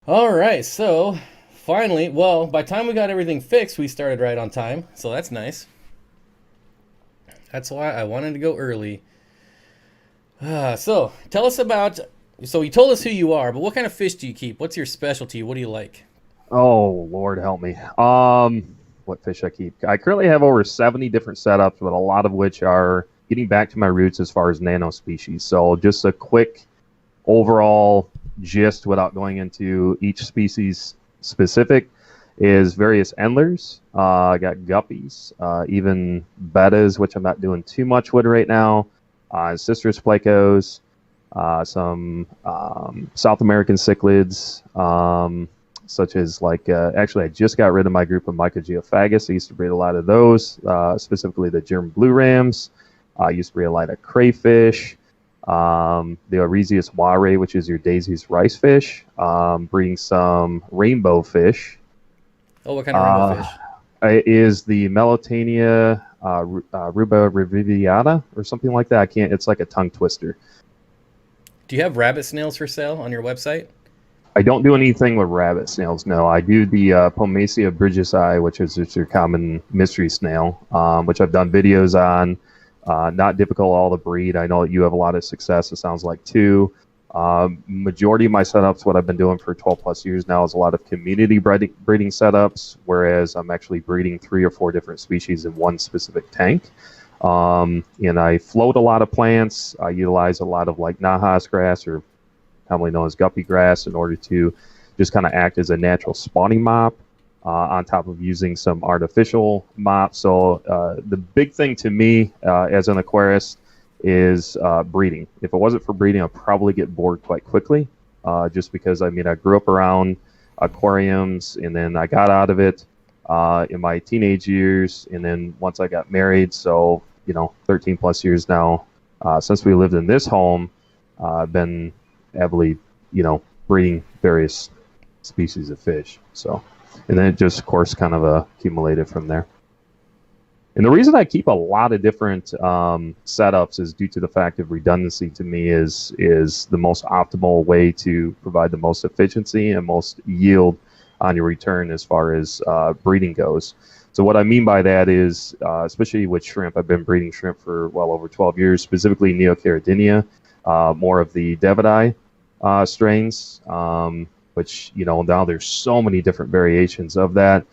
All right, so finally, well, by the time we got everything fixed, we started right on time, so that's nice. That's why I wanted to go early. So tell us about. So you told us who you are, but what kind of fish do you keep? What's your specialty? What do you like? Oh, Lord help me. What fish I keep? I currently have over 70 different setups, but a lot of which are getting back to my roots as far as nano species. So just a quick overall gist without going into each species specific is various endlers. I got guppies, even bettas, which I'm not doing too much with right now. Citrus plecos, some South American cichlids, such as actually I just got rid of my group of Mycogeophagus. I used to breed a lot of those, specifically the German blue rams. I used to breed a lot of crayfish. The Orezius ware, which is your Daisy's rice fish, breeding some rainbow fish. Oh, what kind of rainbow Uh, fish? it is the Melitania ruba reviviata or something like that. I can't. It's like a tongue twister. Do you have rabbit snails for sale on your website? I don't do anything with rabbit snails. No, I do the Pomacia bridgesii, which is just your common mystery snail, which I've done videos on. Not difficult at all to breed. I know that you have a lot of success. It sounds like too. Majority of my setups, what I've been doing for 12 plus years now, is a lot of community breeding setups, whereas I'm actually breeding 3 or 4 different species in one specific tank. And I float a lot of plants. I utilize a lot of like Najas grass, or commonly known as guppy grass, in order to just kind of act as a natural spawning mop, on top of using some artificial mops. So the big thing to me as an aquarist is breeding. If it wasn't for breeding, I'd probably get bored quite quickly, just because, I mean, I grew up around aquariums, and then I got out of it in my teenage years, and then once I got married, so 13 plus years now since we lived in this home, I've been heavily, breeding various species of fish. So, and then it just, of course, kind of accumulated from there. And the reason I keep a lot of different setups is due to the fact of redundancy. To me, is the most optimal way to provide the most efficiency and most yield on your return as far as breeding goes. So what I mean by that is, especially with shrimp, I've been breeding shrimp for well over 12 years, specifically Neocharidinia, more of the Davidii strains, which, now there's so many different variations of that.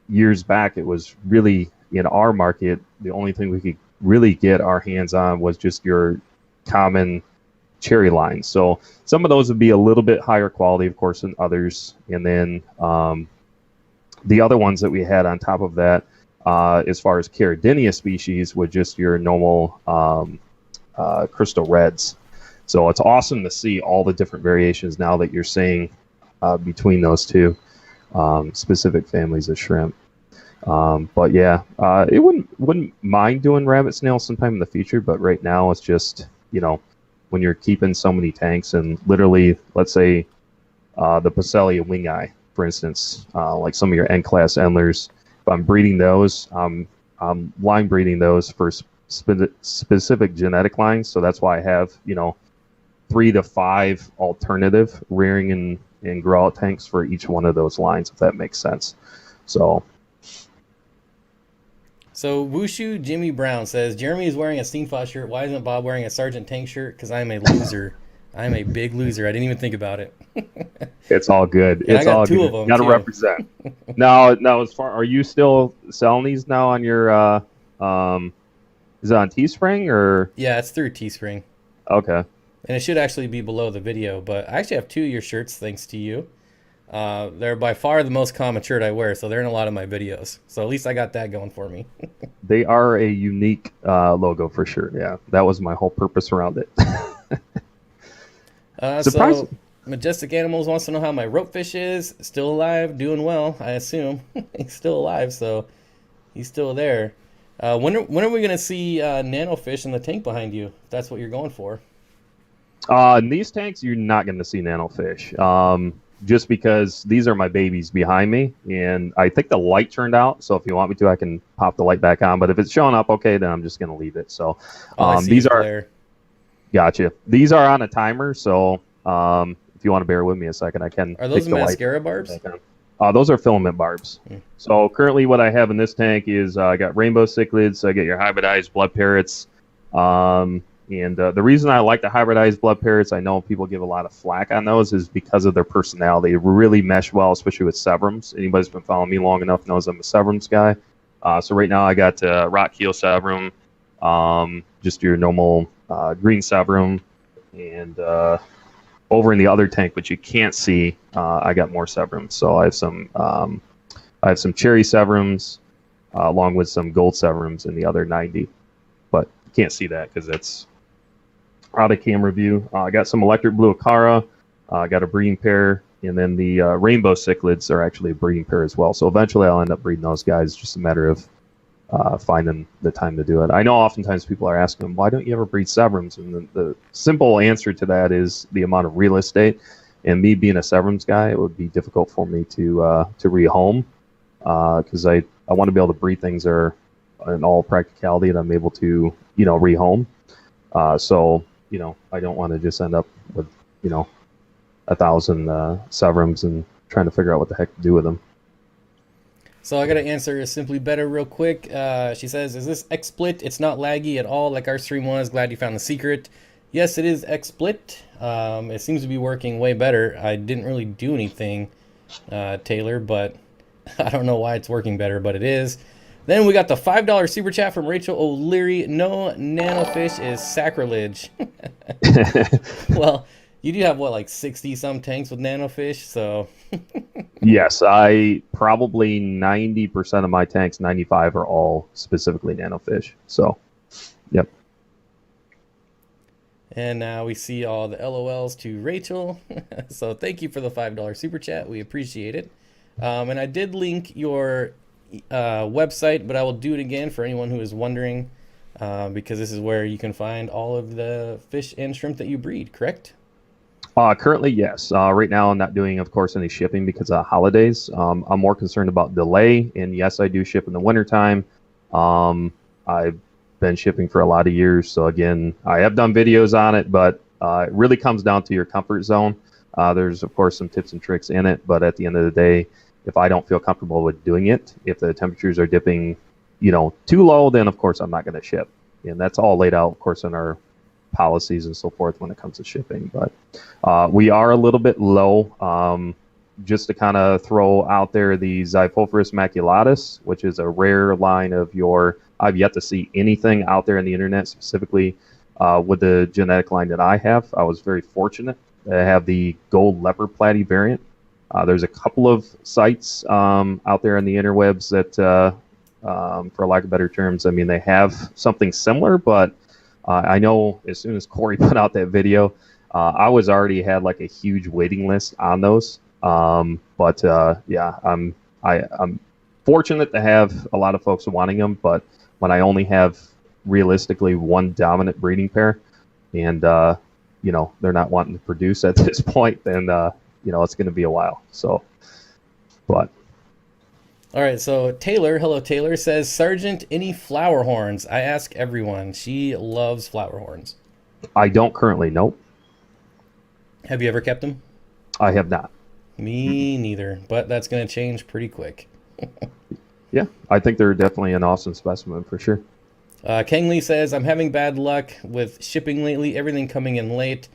Years back, it was really, in our market, the only thing we could really get our hands on was just your common cherry line. So some of those would be a little bit higher quality, of course, than others. And then the other ones that we had on top of that, as far as Caridinia species, were just your normal crystal reds. So it's awesome to see all the different variations now that you're seeing between those two specific families of shrimp. But yeah, it wouldn't mind doing rabbit snails sometime in the future, but right now it's just, when you're keeping so many tanks, and literally, let's say the Pocelia wingi, for instance, like some of your N-class endlers, if I'm breeding those, I'm line breeding those for specific genetic lines. So that's why I have, 3 to 5 alternative rearing and grow out tanks for each one of those lines, if that makes sense. So So Wushu Jimmy Brown says Jeremy is wearing a Steenfott shirt. Why isn't Bob wearing a Sergeant Tank shirt? Because I'm a loser. I'm a big loser. I didn't even think about it. it's all good. And I It's got all two good. of them Got to too. represent. Now, as far, are you still selling these now on your? Um, is it on Teespring or? Yeah, it's through Teespring. Okay. And it should actually be below the video. But I actually have two of your shirts thanks to you. They're by far the most common shirt I wear, so they're in a lot of my videos. So at least I got that going for me. They are a unique logo for sure. Yeah, that was my whole purpose around it. So Surprising. Majestic Animals wants to know how my ropefish is. Still alive, doing well, I assume. He's still alive, so he's still there. When are we going to see nanofish in the tank behind you, if that's what you're going for? In these tanks, you're not going to see nanofish. Just because these are my babies behind me, and I think the light turned out. So if you want me to, I can pop the light back on. But if it's showing up okay, then I'm just going to leave it. So All I see these is are glare. gotcha. These are on a timer, so if you want to bear with me a second, I can. Are those take the light mascara barbs? back on. Those are filament barbs. So currently what I have in this tank is I got rainbow cichlids, I get your hybridized blood parrots. And the reason I like the hybridized blood parrots, I know people give a lot of flack on those, is because of their personality. They really mesh well, especially with severums. Anybody who's been following me long enough knows I'm a severums guy. So right now I got rock heel severum, just your normal green severum, and over in the other tank, but you can't see, I got more severums. So I have some cherry severums, along with some gold severums in the other 90. But you can't see that because it's out of camera view. I got some electric blue Acara, I got a breeding pair, and then the rainbow cichlids are actually a breeding pair as well. So eventually I'll end up breeding those guys. It's just a matter of finding the time to do it. I know oftentimes people are asking them, why don't you ever breed severums? And the simple answer to that is the amount of real estate. And me being a severums guy, it would be difficult for me to rehome, because I want to be able to breed things that are, in all practicality, that I'm able to rehome. So I don't want to just end up with 1,000 severums and trying to figure out what the heck to do with them. So I got to answer Simply Better real quick. She says, is this XSplit? It's not laggy at all like our stream was. Glad you found the secret. Yes, it is XSplit. It seems to be working way better. I didn't really do anything, Taylor, but I don't know why it's working better, but it is. Then we got the $5 super chat from Rachel O'Leary. No nanofish is sacrilege. Well, you do have, what, like 60-some tanks with nanofish, so... Yes, I probably 90% of my tanks, 95 are all specifically nanofish. So, yep. And now we see all the LOLs to Rachel. So thank you for the $5 super chat. We appreciate it. And I did link your website, but I will do it again for anyone who is wondering, because this is where you can find all of the fish and shrimp that you breed, correct? Currently, yes. Right now, I'm not doing, of course, any shipping because of holidays. I'm more concerned about delay, and yes, I do ship in the wintertime. I've been shipping for a lot of years, so again, I have done videos on it, but it really comes down to your comfort zone. There's, of course, some tips and tricks in it, but at the end of the day, if I don't feel comfortable with doing it, if the temperatures are dipping, too low, then, of course, I'm not going to ship. And that's all laid out, of course, in our policies and so forth when it comes to shipping. But we are a little bit low. Just to kind of throw out there, the Xiphophorus maculatus, which is a rare line of I've yet to see anything out there on the internet specifically with the genetic line that I have. I was very fortunate to have the gold leopard platy variant. There's a couple of sites out there on the interwebs that, for lack of better terms, I mean, they have something similar, but I know as soon as Corey put out that video, I was already had like a huge waiting list on those. But yeah, I'm fortunate to have a lot of folks wanting them. But when I only have realistically one dominant breeding pair, and they're not wanting to produce at this point, then it's going to be a while. So, but. All right, so Taylor, hello Taylor, says, Sergeant, any flower horns? I ask everyone. She loves flower horns. I don't currently, nope. Have you ever kept them? I have not. Me neither, but that's going to change pretty quick. Yeah, I think they're definitely an awesome specimen for sure. Kang Lee says, I'm having bad luck with shipping lately, everything coming in late.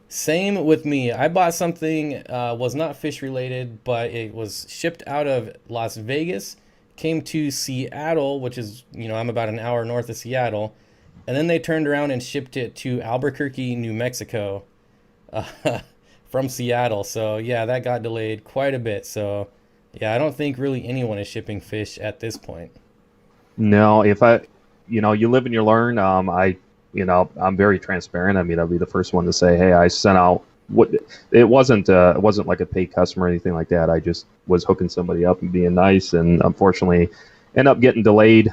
Same with me. I bought something, was not fish related, but it was shipped out of Las Vegas, came to Seattle, which is, I'm about an hour north of Seattle, and then they turned around and shipped it to Albuquerque, New Mexico, from Seattle. So yeah, that got delayed quite a bit. So yeah, I don't think really anyone is shipping fish at this point. No, if you live and you learn. I'm very transparent. I mean, I'll be the first one to say, hey, I sent out it wasn't like a paid customer or anything like that. I just was hooking somebody up and being nice, and unfortunately end up getting delayed,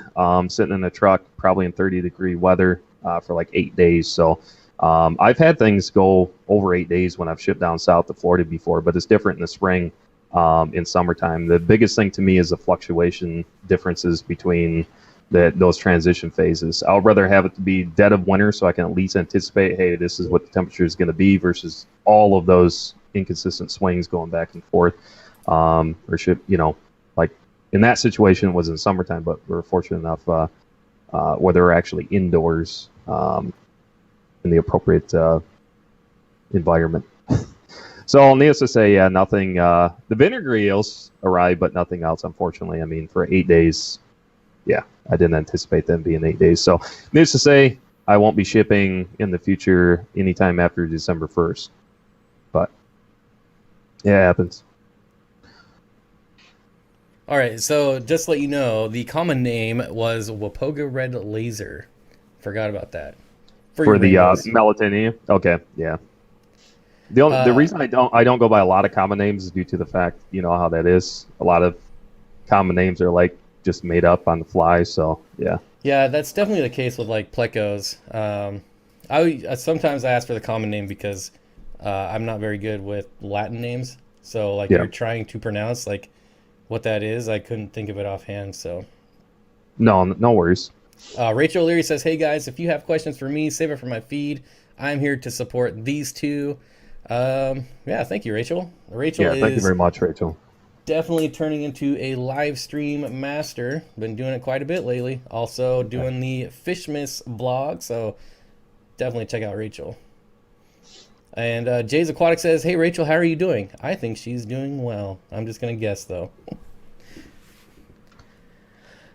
sitting in a truck probably in 30-degree weather for like 8 days. So I've had things go over 8 days when I've shipped down south to Florida before, but it's different in the spring, in summertime. The biggest thing to me is the fluctuation differences between those transition phases. I'd rather have it to be dead of winter so I can at least anticipate, hey, this is what the temperature is going to be, versus all of those inconsistent swings going back and forth. Or should, like in that situation, it was in summertime, but we were fortunate enough where they were actually indoors in the appropriate environment. So needless to say, yeah, nothing. The vinegar eels arrived, but nothing else, unfortunately. I mean, for 8 days, yeah, I didn't anticipate them being 8 days. So needless to say, I won't be shipping in the future anytime after December 1st. But yeah, it happens. All right, so just to let you know, the common name was Wapoga Red Laser. Forgot about that. For your For the rainbows. melatonin. Okay, yeah. The reason I don't go by a lot of common names is due to the fact, you know how that is. A lot of common names are like just made up on the fly. So yeah. Yeah, that's definitely the case with like plecos. I sometimes ask for the common name because I'm not very good with Latin names. So like Yeah. you're trying to pronounce like what that is, I couldn't think of it offhand. So No worries. Rachel O'Leary says, "Hey guys, if you have questions for me, save it for my feed. I'm here to support these two." Yeah, thank you, Rachel. Rachel Yeah, thank you is very much, Rachel. definitely turning into a live stream master. Been doing it quite a bit lately. Also doing the Fishmas blog, so definitely check out Rachel. And Jay's Aquatic says, "Hey Rachel, how are you doing?" I think she's doing well. I'm just gonna guess though.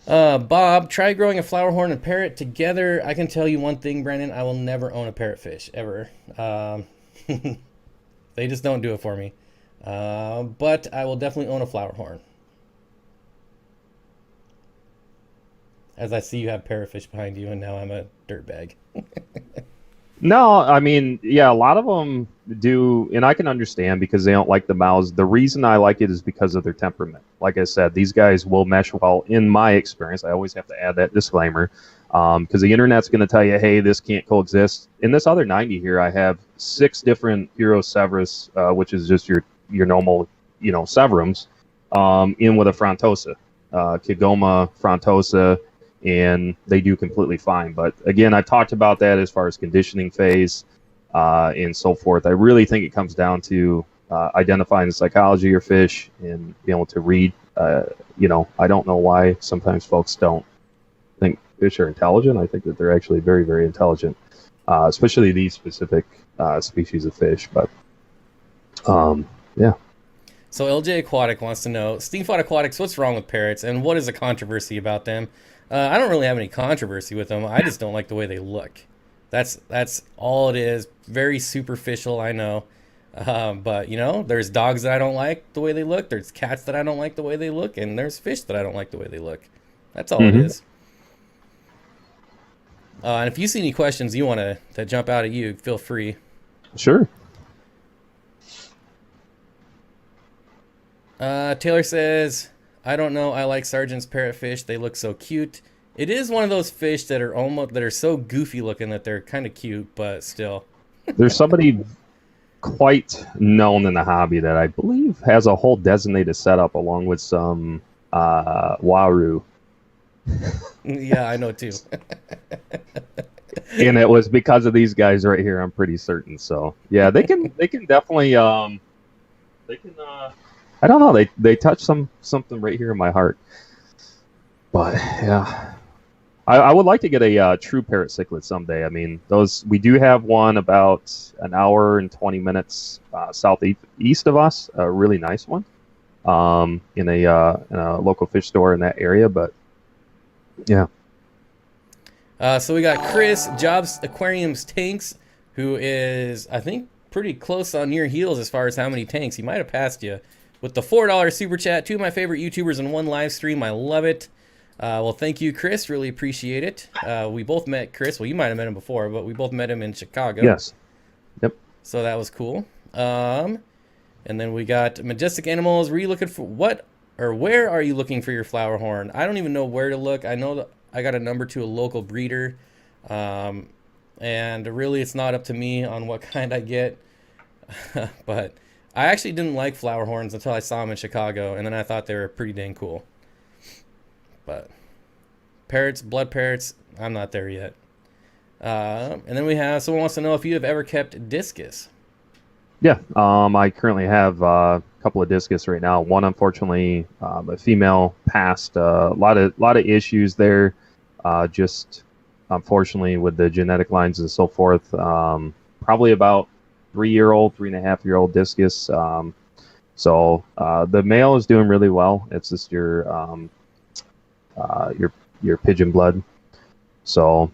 Bob, try growing a flower horn and parrot together. I can tell you one thing, Brandon. I will never own a parrotfish ever. They just don't do it for me. But I will definitely own a flower horn. As I see you have parrotfish behind you, and now I'm a dirtbag. No, I mean, yeah, a lot of them do, and I can understand because they don't like the mouths. The reason I like it is because of their temperament. Like I said, these guys will mesh well. In my experience, I always have to add that disclaimer because the internet's going to tell you, hey, this can't coexist. In this other 90 here, I have 6 different Hero Severus, which is just your normal, Severums, in with a Frontosa, Kigoma Frontosa, and they do completely fine. But again, I've talked about that as far as conditioning phase and so forth. I really think it comes down to identifying the psychology of your fish and being able to read. I don't know why sometimes folks don't think fish are intelligent. I think that they're actually very, very intelligent, especially these specific species of fish. But yeah. So LJ Aquatic wants to know, Steenfott Aquatics, what's wrong with parrots, and what is the controversy about them? I don't really have any controversy with them. I just don't like the way they look. That's all it is. Very superficial, I know. But, there's dogs that I don't like the way they look. There's cats that I don't like the way they look. And there's fish that I don't like the way they look. That's all it is. And if you see any questions you want to jump out at you, feel free. Sure. Taylor says, "I don't know. I like Sargent's parrotfish. They look so cute. It is one of those fish that are so goofy looking that they're kind of cute, but still." There's somebody quite known in the hobby that I believe has a whole designated setup along with some waru. Yeah, I know too. And it was because of these guys right here, I'm pretty certain. So yeah, they can definitely I don't know, they touch something right here in my heart. But yeah, I would like to get a true parrot cichlid someday. I mean, we do have one about an hour and 20 minutes southeast of us, a really nice one, in a local fish store in that area. But yeah. So we got Chris, Jobs Aquariums Tanks, who is, I think, pretty close on your heels as far as how many tanks. He might have passed you with the $4 super chat. 2 of my favorite YouTubers in one live stream. I love it. Well, thank you, Chris. Really appreciate it. We both met Chris. Well, you might have met him before, but we both met him in Chicago. Yes. Yep. So that was cool. And then we got Majestic Animals. Were you looking for where are you looking for your flower horn? I don't even know where to look. I know that I got a number to a local breeder. And really it's not up to me on what kind I get. But I actually didn't like flower horns until I saw them in Chicago, and then I thought they were pretty dang cool. But parrots, blood parrots, I'm not there yet. And then we have someone wants to know if you have ever kept discus. Yeah, I currently have a couple of discus right now. One, unfortunately, a female passed. A lot of issues there. Just unfortunately with the genetic lines and so forth. Probably about 3-year old, 3.5-year old discus. So the male is doing really well. It's just your pigeon blood. So,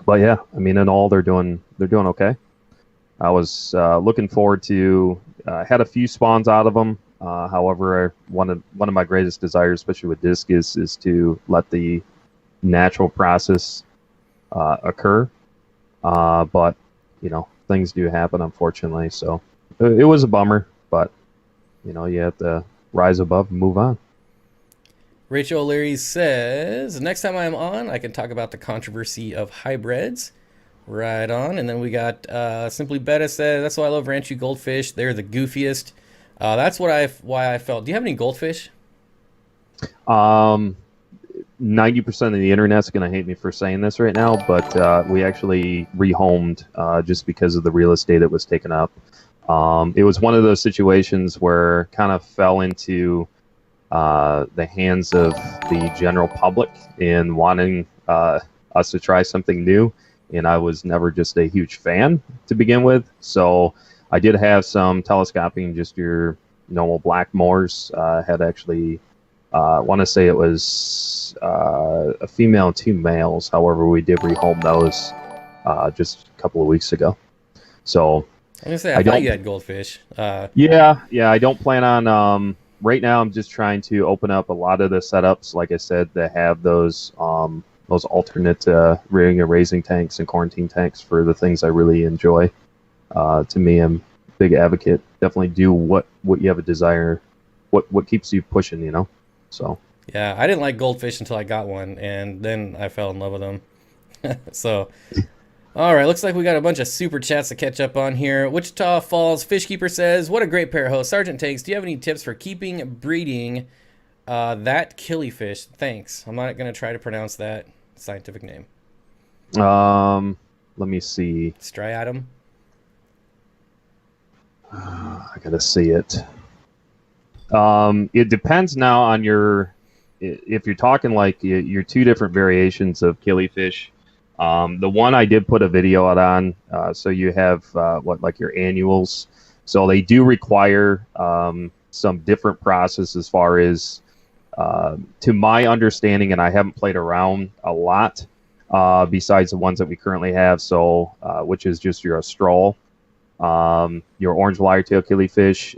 but yeah, I mean, in all, they're doing okay. I was looking forward to had a few spawns out of them. However, one of my greatest desires, especially with discus, is to let the natural process occur. But things do happen, unfortunately. So it was a bummer, but you have to rise above and move on. Rachel O'Leary says, next time I'm on, I can talk about the controversy of hybrids. Right on. And then we got Simply Betta says, that's why I love Ranchu goldfish. They're the goofiest. That's why I felt. Do you have any goldfish? 90% of the internet's going to hate me for saying this right now, but we actually rehomed just because of the real estate that was taken up. It was one of those situations where kind of fell into the hands of the general public in wanting us to try something new. And I was never just a huge fan to begin with. So I did have some telescoping, just your normal black moors. Had actually, I want to say it was a female and 2 males. However, we did rehome those just a couple of weeks ago. So I'm gonna say I thought you had goldfish. Yeah, I don't plan on. Right now, I'm just trying to open up a lot of the setups, like I said, that have those alternate rearing and raising tanks and quarantine tanks for the things I really enjoy. To me, I'm a big advocate. Definitely do what you have a desire, what keeps you pushing, So Yeah, I didn't like goldfish until I got one, and then I fell in love with them. So, all right, looks like we got a bunch of super chats to catch up on here. Wichita Falls Fishkeeper says, what a great pair host. Sergeant Tanks, do you have any tips for keeping breeding that killifish? Thanks. I'm not going to try to pronounce that scientific name. let me see. Striatum. I gotta see it. It depends now on if you're talking like your 2 different variations of killifish. The one I did put a video out on, so you have like your annuals. So they do require some different process as far as, to my understanding, and I haven't played around a lot besides the ones that we currently have. So which is just your Astral, your orange wire-tail killifish.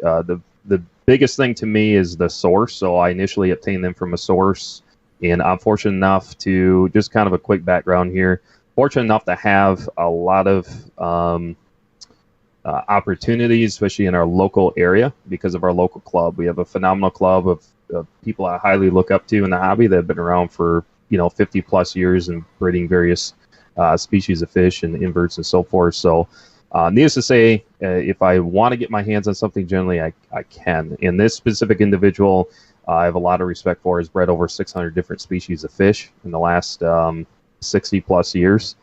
The biggest thing to me is the source. So I initially obtained them from a source. And I'm fortunate enough to, just kind of a quick background here, fortunate enough to have a lot of opportunities, especially in our local area, because of our local club. We have a phenomenal club of people I highly look up to in the hobby that have been around for 50 plus years and breeding various species of fish and inverts and so forth. So needless to say, if I want to get my hands on something, generally I can. And this specific individual, I have a lot of respect for, has bred over 600 different species of fish in the last 60 plus years.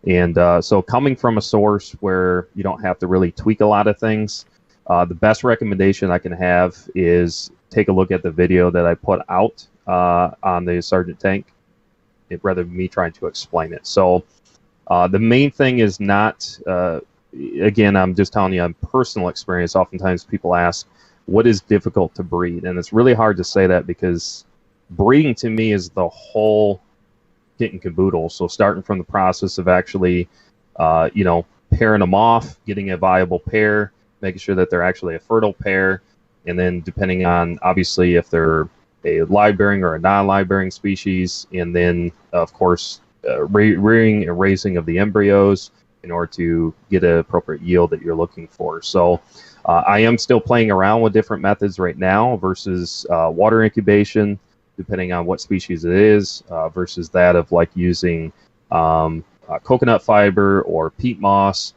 And so coming from a source where you don't have to really tweak a lot of things, the best recommendation I can have is take a look at the video that I put out on the Sergeant Tank, rather than me trying to explain it. So the main thing is not, again, I'm just telling you on personal experience. Oftentimes people ask, what is difficult to breed? And it's really hard to say that, because breeding to me is the whole kit and caboodle. So starting from the process of actually, pairing them off, getting a viable pair, making sure that they're actually a fertile pair, and then depending on, obviously, if they're a live-bearing or a non-live-bearing species, and then, of course, rearing and raising of the embryos in order to get an appropriate yield that you're looking for. So I am still playing around with different methods right now versus water incubation, depending on what species it is, versus that of like using coconut fiber or peat moss.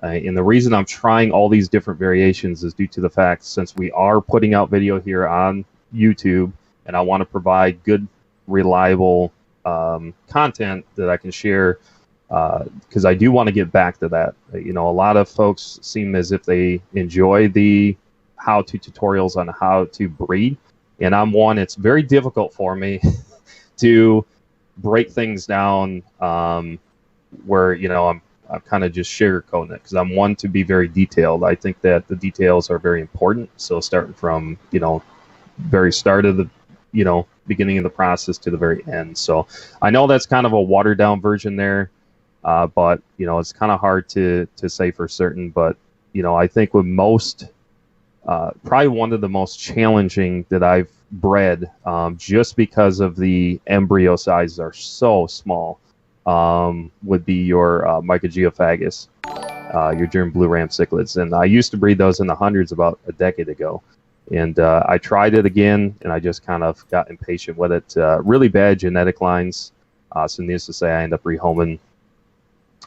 And the reason I'm trying all these different variations is due to the fact, since we are putting out video here on YouTube, and I want to provide good, reliable content that I can share because I do want to get back to that. You know, a lot of folks seem as if they enjoy the how-to tutorials on how to breed, and I'm one. It's very difficult for me to break things down where, you know, I'm kind of just sugarcoating it, because I'm one to be very detailed. I think that the details are very important. So starting from, you know, very start of the, you know, beginning of the process to the very end. So I know that's kind of a watered down version there, but, you know, it's kind of hard to say for certain. But, you know, I think with most, probably one of the most challenging that I've bred, just because of the embryo sizes are so small, would be your Mycogeophagus, your germ blue ram cichlids. And I used to breed those in the hundreds about a decade ago. And I tried it again, and I just kind of got impatient with it. Really bad genetic lines. So needless to say, I ended up rehoming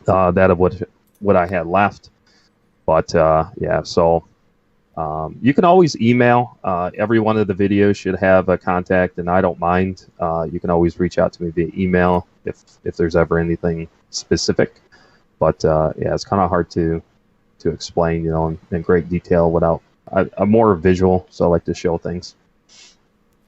that of what I had left. But yeah, so you can always email. Every one of the videos should have a contact, and I don't mind. You can always reach out to me via email if there's ever anything specific. But yeah, it's kind of hard to explain, you know, in great detail without. I'm more visual, so I like to show things.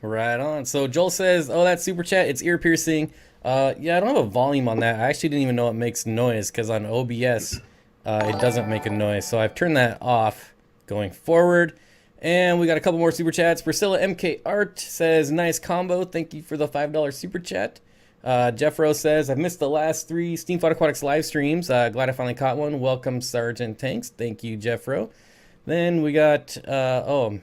Right on. So Joel says, "Oh, that super chat, it's ear piercing." Yeah, I don't have a volume on that. I actually didn't even know it makes noise, because on OBS it doesn't make a noise. So I've turned that off going forward. And we got a couple more super chats. Priscilla MK Art says, "Nice combo. Thank you for the $5 super chat." Jeff Rose says, "I've missed the last 3 Steenfott Aquatics live streams. Glad I finally caught one. Welcome, Sergeant Tanks." Thank you, Jeff Rose. Then we got, oh,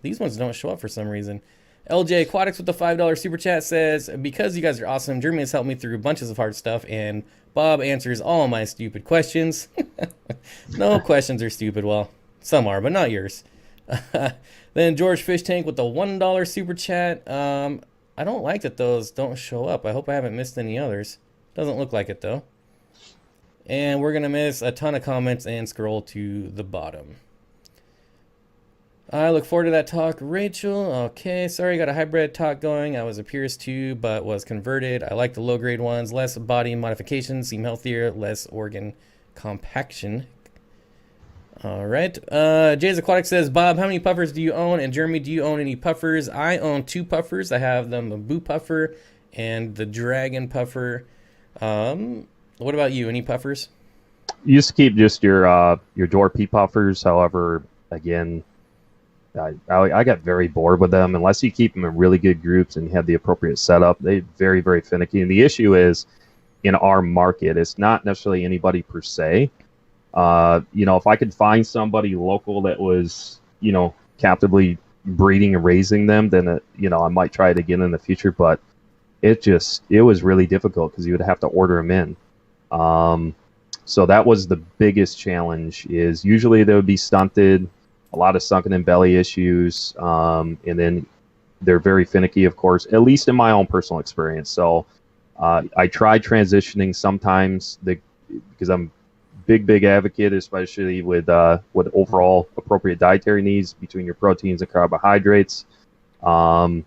these ones don't show up for some reason. LJ Aquatics with the $5 super chat says, "Because you guys are awesome, Jeremy has helped me through bunches of hard stuff, and Bob answers all my stupid questions." No questions are stupid. Well, some are, but not yours. Then George Fish Tank with the $1 super chat. I don't like that those don't show up. I hope I haven't missed any others. Doesn't look like it, though. And we're going to miss a ton of comments and scroll to the bottom. I look forward to that talk, Rachel. Okay, sorry, got a hybrid talk going. I was a purist too, but was converted. I like the low-grade ones. Less body modification, seem healthier. Less organ compaction. All right. Jay's Aquatic says, "Bob, how many puffers do you own? And Jeremy, do you own any puffers?" I own 2 puffers. I have them, the Boo Puffer and the Dragon Puffer. What about you? Any puffers? You used to keep just your door pea puffers. However, again, I got very bored with them. Unless you keep them in really good groups and you have the appropriate setup, they're very, very finicky. And the issue is, in our market, it's not necessarily anybody per se. You know, if I could find somebody local that was, you know, captively breeding and raising them, then you know, I might try it again in the future. But it was really difficult, because you would have to order them in. So that was the biggest challenge. Is usually they would be stunted, a lot of sunken in belly issues, and then they're very finicky, of course, at least in my own personal experience. So I tried transitioning sometimes, because I'm big advocate, especially with overall appropriate dietary needs between your proteins and carbohydrates. But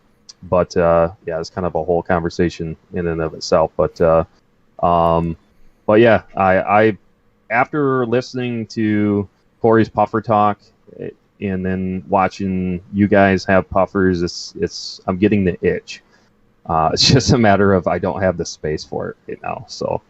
yeah, it's kind of a whole conversation in and of itself. But yeah, I after listening to Corey's puffer talk, and then watching you guys have puffers, I'm getting the itch. It's just a matter of I don't have the space for it right now. So.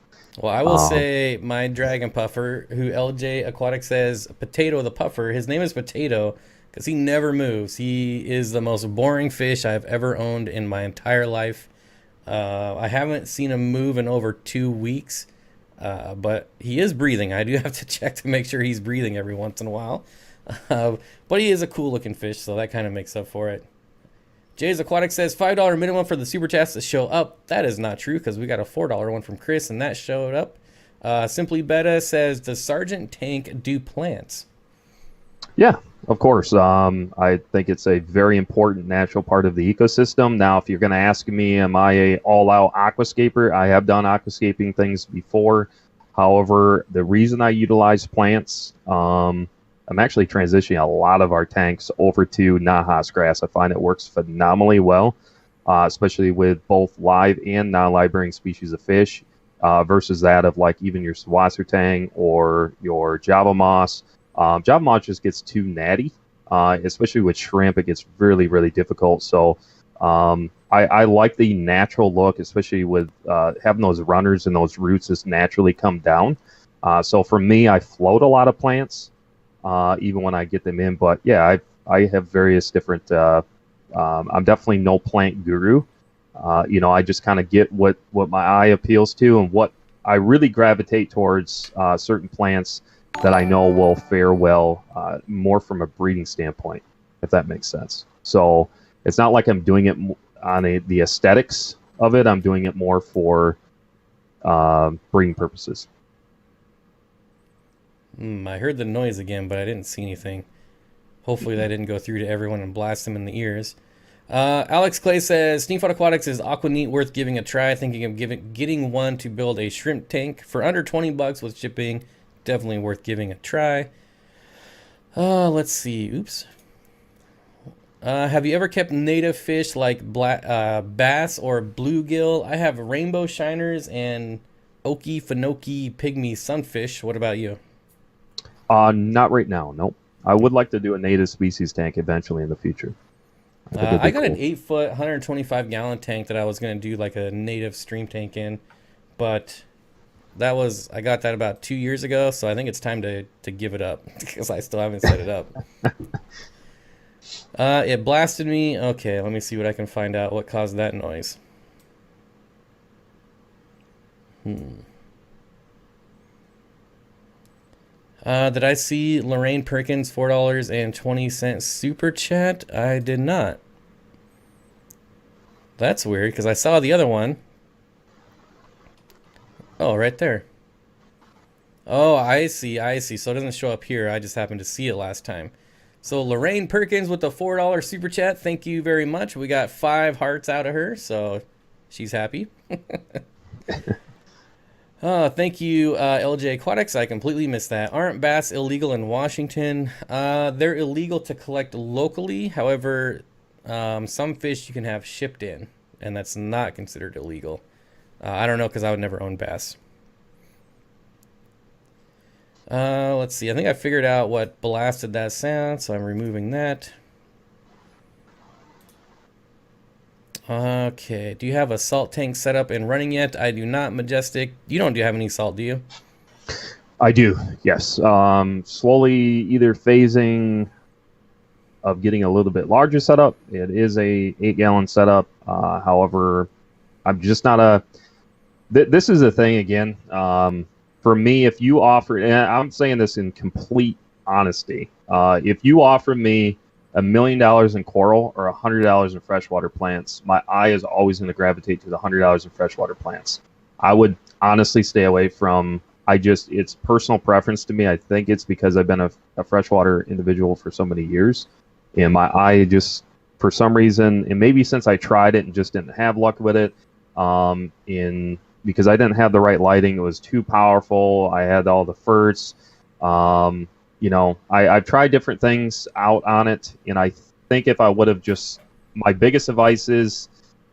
Well, I will say my Dragon Puffer, who LJ Aquatic says Potato the Puffer, his name is Potato because he never moves. He is the most boring fish I've ever owned in my entire life. I haven't seen him move in over 2 weeks, but he is breathing. I do have to check to make sure he's breathing every once in a while. But he is a cool looking fish, so that kind of makes up for it. Jay's Aquatic says $5 minimum for the super chats to show up. That is not true, because we got a $4 one from Chris and that showed up. Simply Beta says, "Does Sergeant Tank do plants?" Yeah, of course. I think it's a very important natural part of the ecosystem. Now, if you're going to ask me, am I a all-out aquascaper? I have done aquascaping things before. However, the reason I utilize plants, I'm actually transitioning a lot of our tanks over to Nahas grass. I find it works phenomenally well, especially with both live and non-live bearing species of fish. versus that of like even your Swassertang or your Java Moss. Java Moss just gets too natty, especially with shrimp. It gets really, really difficult. So I like the natural look, especially with having those runners and those roots just naturally come down. So for me, I float a lot of plants, even when I get them in. But yeah, I have various different. I'm definitely no plant guru. I just kind of get what my eye appeals to and what I really gravitate towards certain plants that I know will fare well more from a breeding standpoint, if that makes sense. So it's not like I'm doing it on the aesthetics of it. I'm doing it more for breeding purposes. I heard the noise again, but I didn't see anything. Hopefully that didn't go through to everyone and blast them in the ears. Alex Clay says, Steenfott Aquatics is aqua neat, worth giving a try. Thinking of getting one to build a shrimp tank for under $20 with shipping. Definitely worth giving a try. Let's see. Oops. Have you ever kept native fish like bass or bluegill? I have rainbow shiners and Okefenokee pygmy sunfish. What about you? Not right now. Nope. I would like to do a native species tank eventually in the future. I got an 8-foot, 125-gallon tank that I was going to do like a native stream tank in, but I got that about 2 years ago, so I think it's time to give it up because I still haven't set it up. It blasted me. Okay, let me see what I can find out. What caused that noise? Did I see Lorraine Perkins $4.20 super chat? I did not. That's weird because I saw the other one. Oh, right there. Oh, I see. So it doesn't show up here. I just happened to see it last time. So Lorraine Perkins with the $4 super chat. Thank you very much. We got 5 hearts out of her, so she's happy. Thank you, LJ Aquatics. I completely missed that. Aren't bass illegal in Washington? They're illegal to collect locally. However, some fish you can have shipped in, and that's not considered illegal. I don't know because I would never own bass. Let's see. I think I figured out what blasted that sound, so I'm removing that. Okay. Do you have a salt tank set up and running yet? I do not, Majestic. You don't have any salt, do you? I do, yes. Slowly either phasing of getting a little bit larger setup. It is a 8-gallon setup. However, I'm just not a... This is the thing again. For me, if you offer... And I'm saying this in complete honesty. If you offer me $1 million in coral or $100 in freshwater plants, my eye is always going to gravitate to the $100 in freshwater plants. I would honestly stay away from... it's personal preference to me. I think it's because I've been a freshwater individual for so many years. And my eye just, for some reason, and maybe since I tried it and just didn't have luck with it, because I didn't have the right lighting, it was too powerful. I had all the ferts. I've tried different things out on it, and I think if I would have my biggest advice is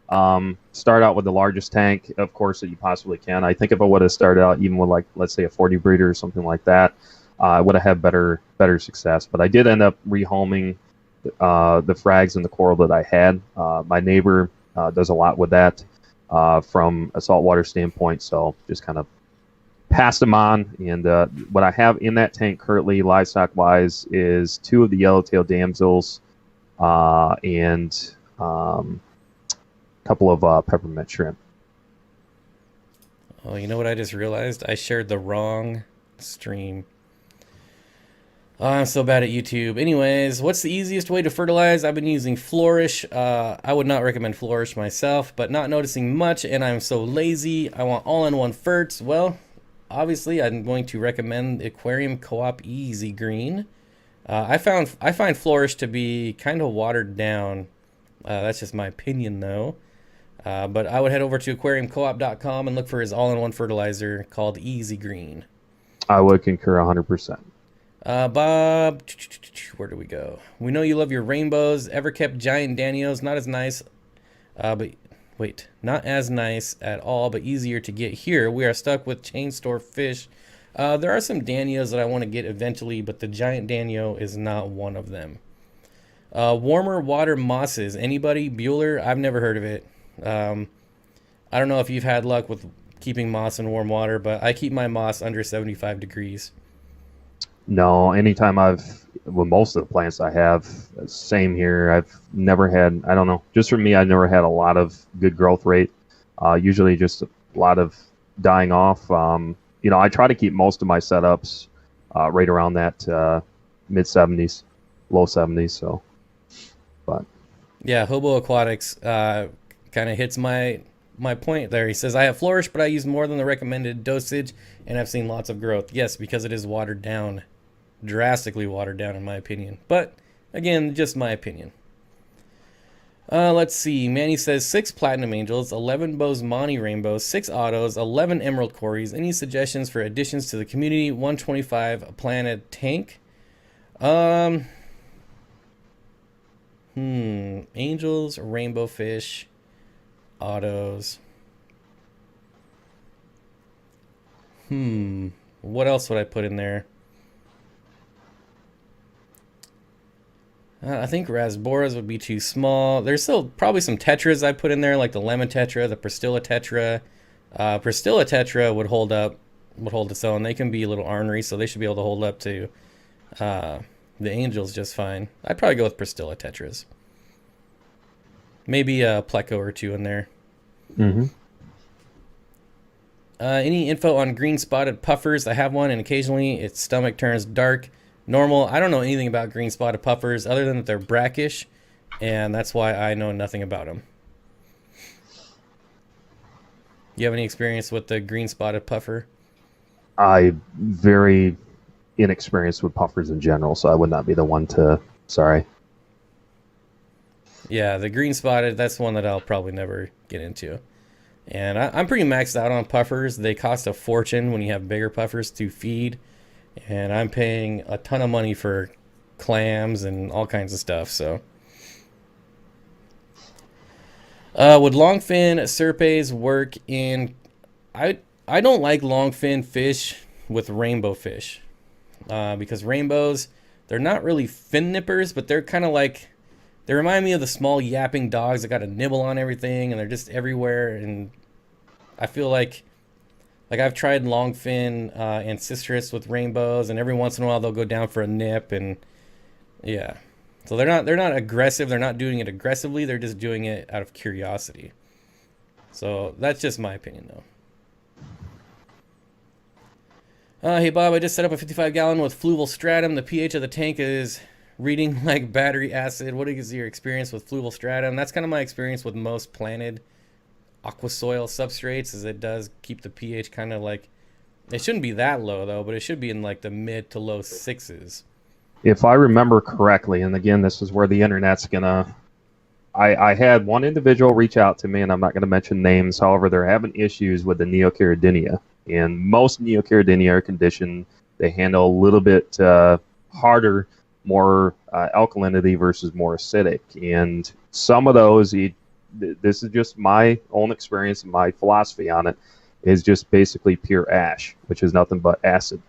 start out with the largest tank, of course, that you possibly can. I think if I would have started out even with, like, let's say a 40 breeder or something like that, I would have had better success. But I did end up rehoming the frags and the coral that I had. My neighbor does a lot with that from a saltwater standpoint, so just kind of passed them on. And what I have in that tank currently, livestock-wise, is 2 of the yellowtail damsels and a couple of peppermint shrimp. Oh, you know what I just realized? I shared the wrong stream. Oh, I'm so bad at YouTube. Anyways, what's the easiest way to fertilize? I've been using Flourish. I would not recommend Flourish myself, but not noticing much, and I'm so lazy. I want all-in-one ferts. Well, obviously, I'm going to recommend Aquarium Co-op Easy Green. I find Flourish to be kind of watered down. That's just my opinion, though. But I would head over to aquariumcoop.com and look for his all-in-one fertilizer called Easy Green. I would concur 100%. Bob, where do we go? We know you love your rainbows. Ever kept giant Danios? Not as nice, but not as nice at all, but easier to get here. We are stuck with chain store fish. There are some Danios that I want to get eventually, but the giant Danio is not one of them. Warmer water mosses. Anybody? Bueller? I've never heard of it. I don't know if you've had luck with keeping moss in warm water, but I keep my moss under 75 degrees. No, anytime well, most of the plants I have, same here. I've never had, I don't know, just for me, I've never had a lot of good growth rate. Usually just a lot of dying off. I try to keep most of my setups right around that mid 70s, low 70s. So, but yeah, Hobo Aquatics kind of hits my point there. He says, I have flourished, but I use more than the recommended dosage, and I've seen lots of growth. Yes, because it is watered down. Drastically watered down, in my opinion. But, again, just my opinion. Let's see. Manny says, 6 Platinum Angels, 11 Bosemani Rainbows, 6 Autos, 11 Emerald Cories. Any suggestions for additions to the community? 125 Planet Tank. Angels, Rainbow Fish, Autos. What else would I put in there? I think Rasboras would be too small. There's still probably some Tetras I put in there, like the Lemon Tetra, the Pristilla Tetra. Pristilla Tetra would hold its own. They can be a little ornery, so they should be able to hold up to the Angels just fine. I'd probably go with Pristilla Tetras. Maybe a Pleco or two in there. Any info on green spotted puffers? I have one, and occasionally its stomach turns dark. Normal. I don't know anything about green spotted puffers other than that they're brackish, and that's why I know nothing about them. You have any experience with the green spotted puffer? I'm very inexperienced with puffers in general, so I would not be the one to. Sorry. Yeah, the green spotted, that's one that I'll probably never get into. And I'm pretty maxed out on puffers. They cost a fortune when you have bigger puffers to feed. And I'm paying a ton of money for clams and all kinds of stuff. So, would longfin serpes work in? I don't like longfin fish with rainbow fish because rainbows, they're not really fin nippers, but they're kind of like, they remind me of the small yapping dogs that got a nibble on everything and they're just everywhere. And I feel like I've tried longfin and citrus with rainbows, and every once in a while they'll go down for a nip, and yeah. So they're not aggressive. They're not doing it aggressively. They're just doing it out of curiosity. So that's just my opinion, though. Hey Bob, I just set up a 55-gallon with fluval stratum. The pH of the tank is reading like battery acid. What is your experience with fluval stratum? That's kind of my experience with most planted aquasoil substrates, is it does keep the pH kind of like, it shouldn't be that low though, but it should be in like the mid to low 6s. If I remember correctly, and again, this is where the internet's gonna, I had one individual reach out to me, and I'm not going to mention names. However, they're having issues with the Neocaridinea, and most Neocaridinea are conditioned. They handle a little bit harder, more alkalinity versus more acidic, and some of those, this is just my own experience and my philosophy on it, is just basically pure ash, which is nothing but acid.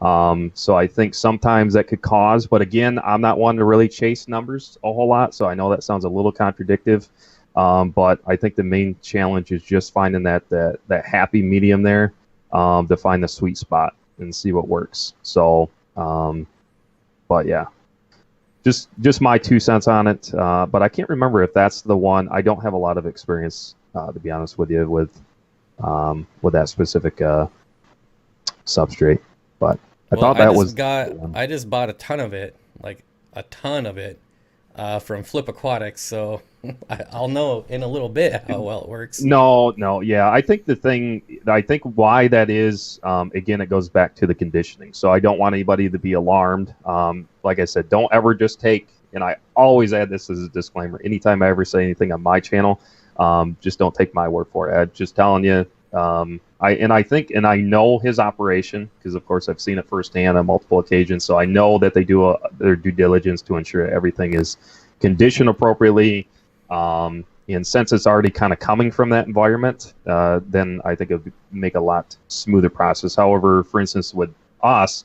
So I think sometimes that could cause, but again, I'm not one to really chase numbers a whole lot, so I know that sounds a little contradictive, but I think the main challenge is just finding that happy medium there, to find the sweet spot and see what works. So, but yeah. Just my 2 cents on it, but I can't remember if that's the one. I don't have a lot of experience, to be honest with you, with that specific substrate. But I thought that was. I just bought a ton of it, from Flip Aquatics, so I'll know in a little bit how well it works. No, yeah. I think why that is, again, it goes back to the conditioning. So I don't want anybody to be alarmed. Like I said, don't ever just take, and I always add this as a disclaimer, anytime I ever say anything on my channel, just don't take my word for it. I'm just telling you, I know his operation, because of course I've seen it firsthand on multiple occasions, so I know that they do their due diligence to ensure everything is conditioned appropriately, And since it's already kind of coming from that environment, then I think it would make a lot smoother process. However, for instance, with us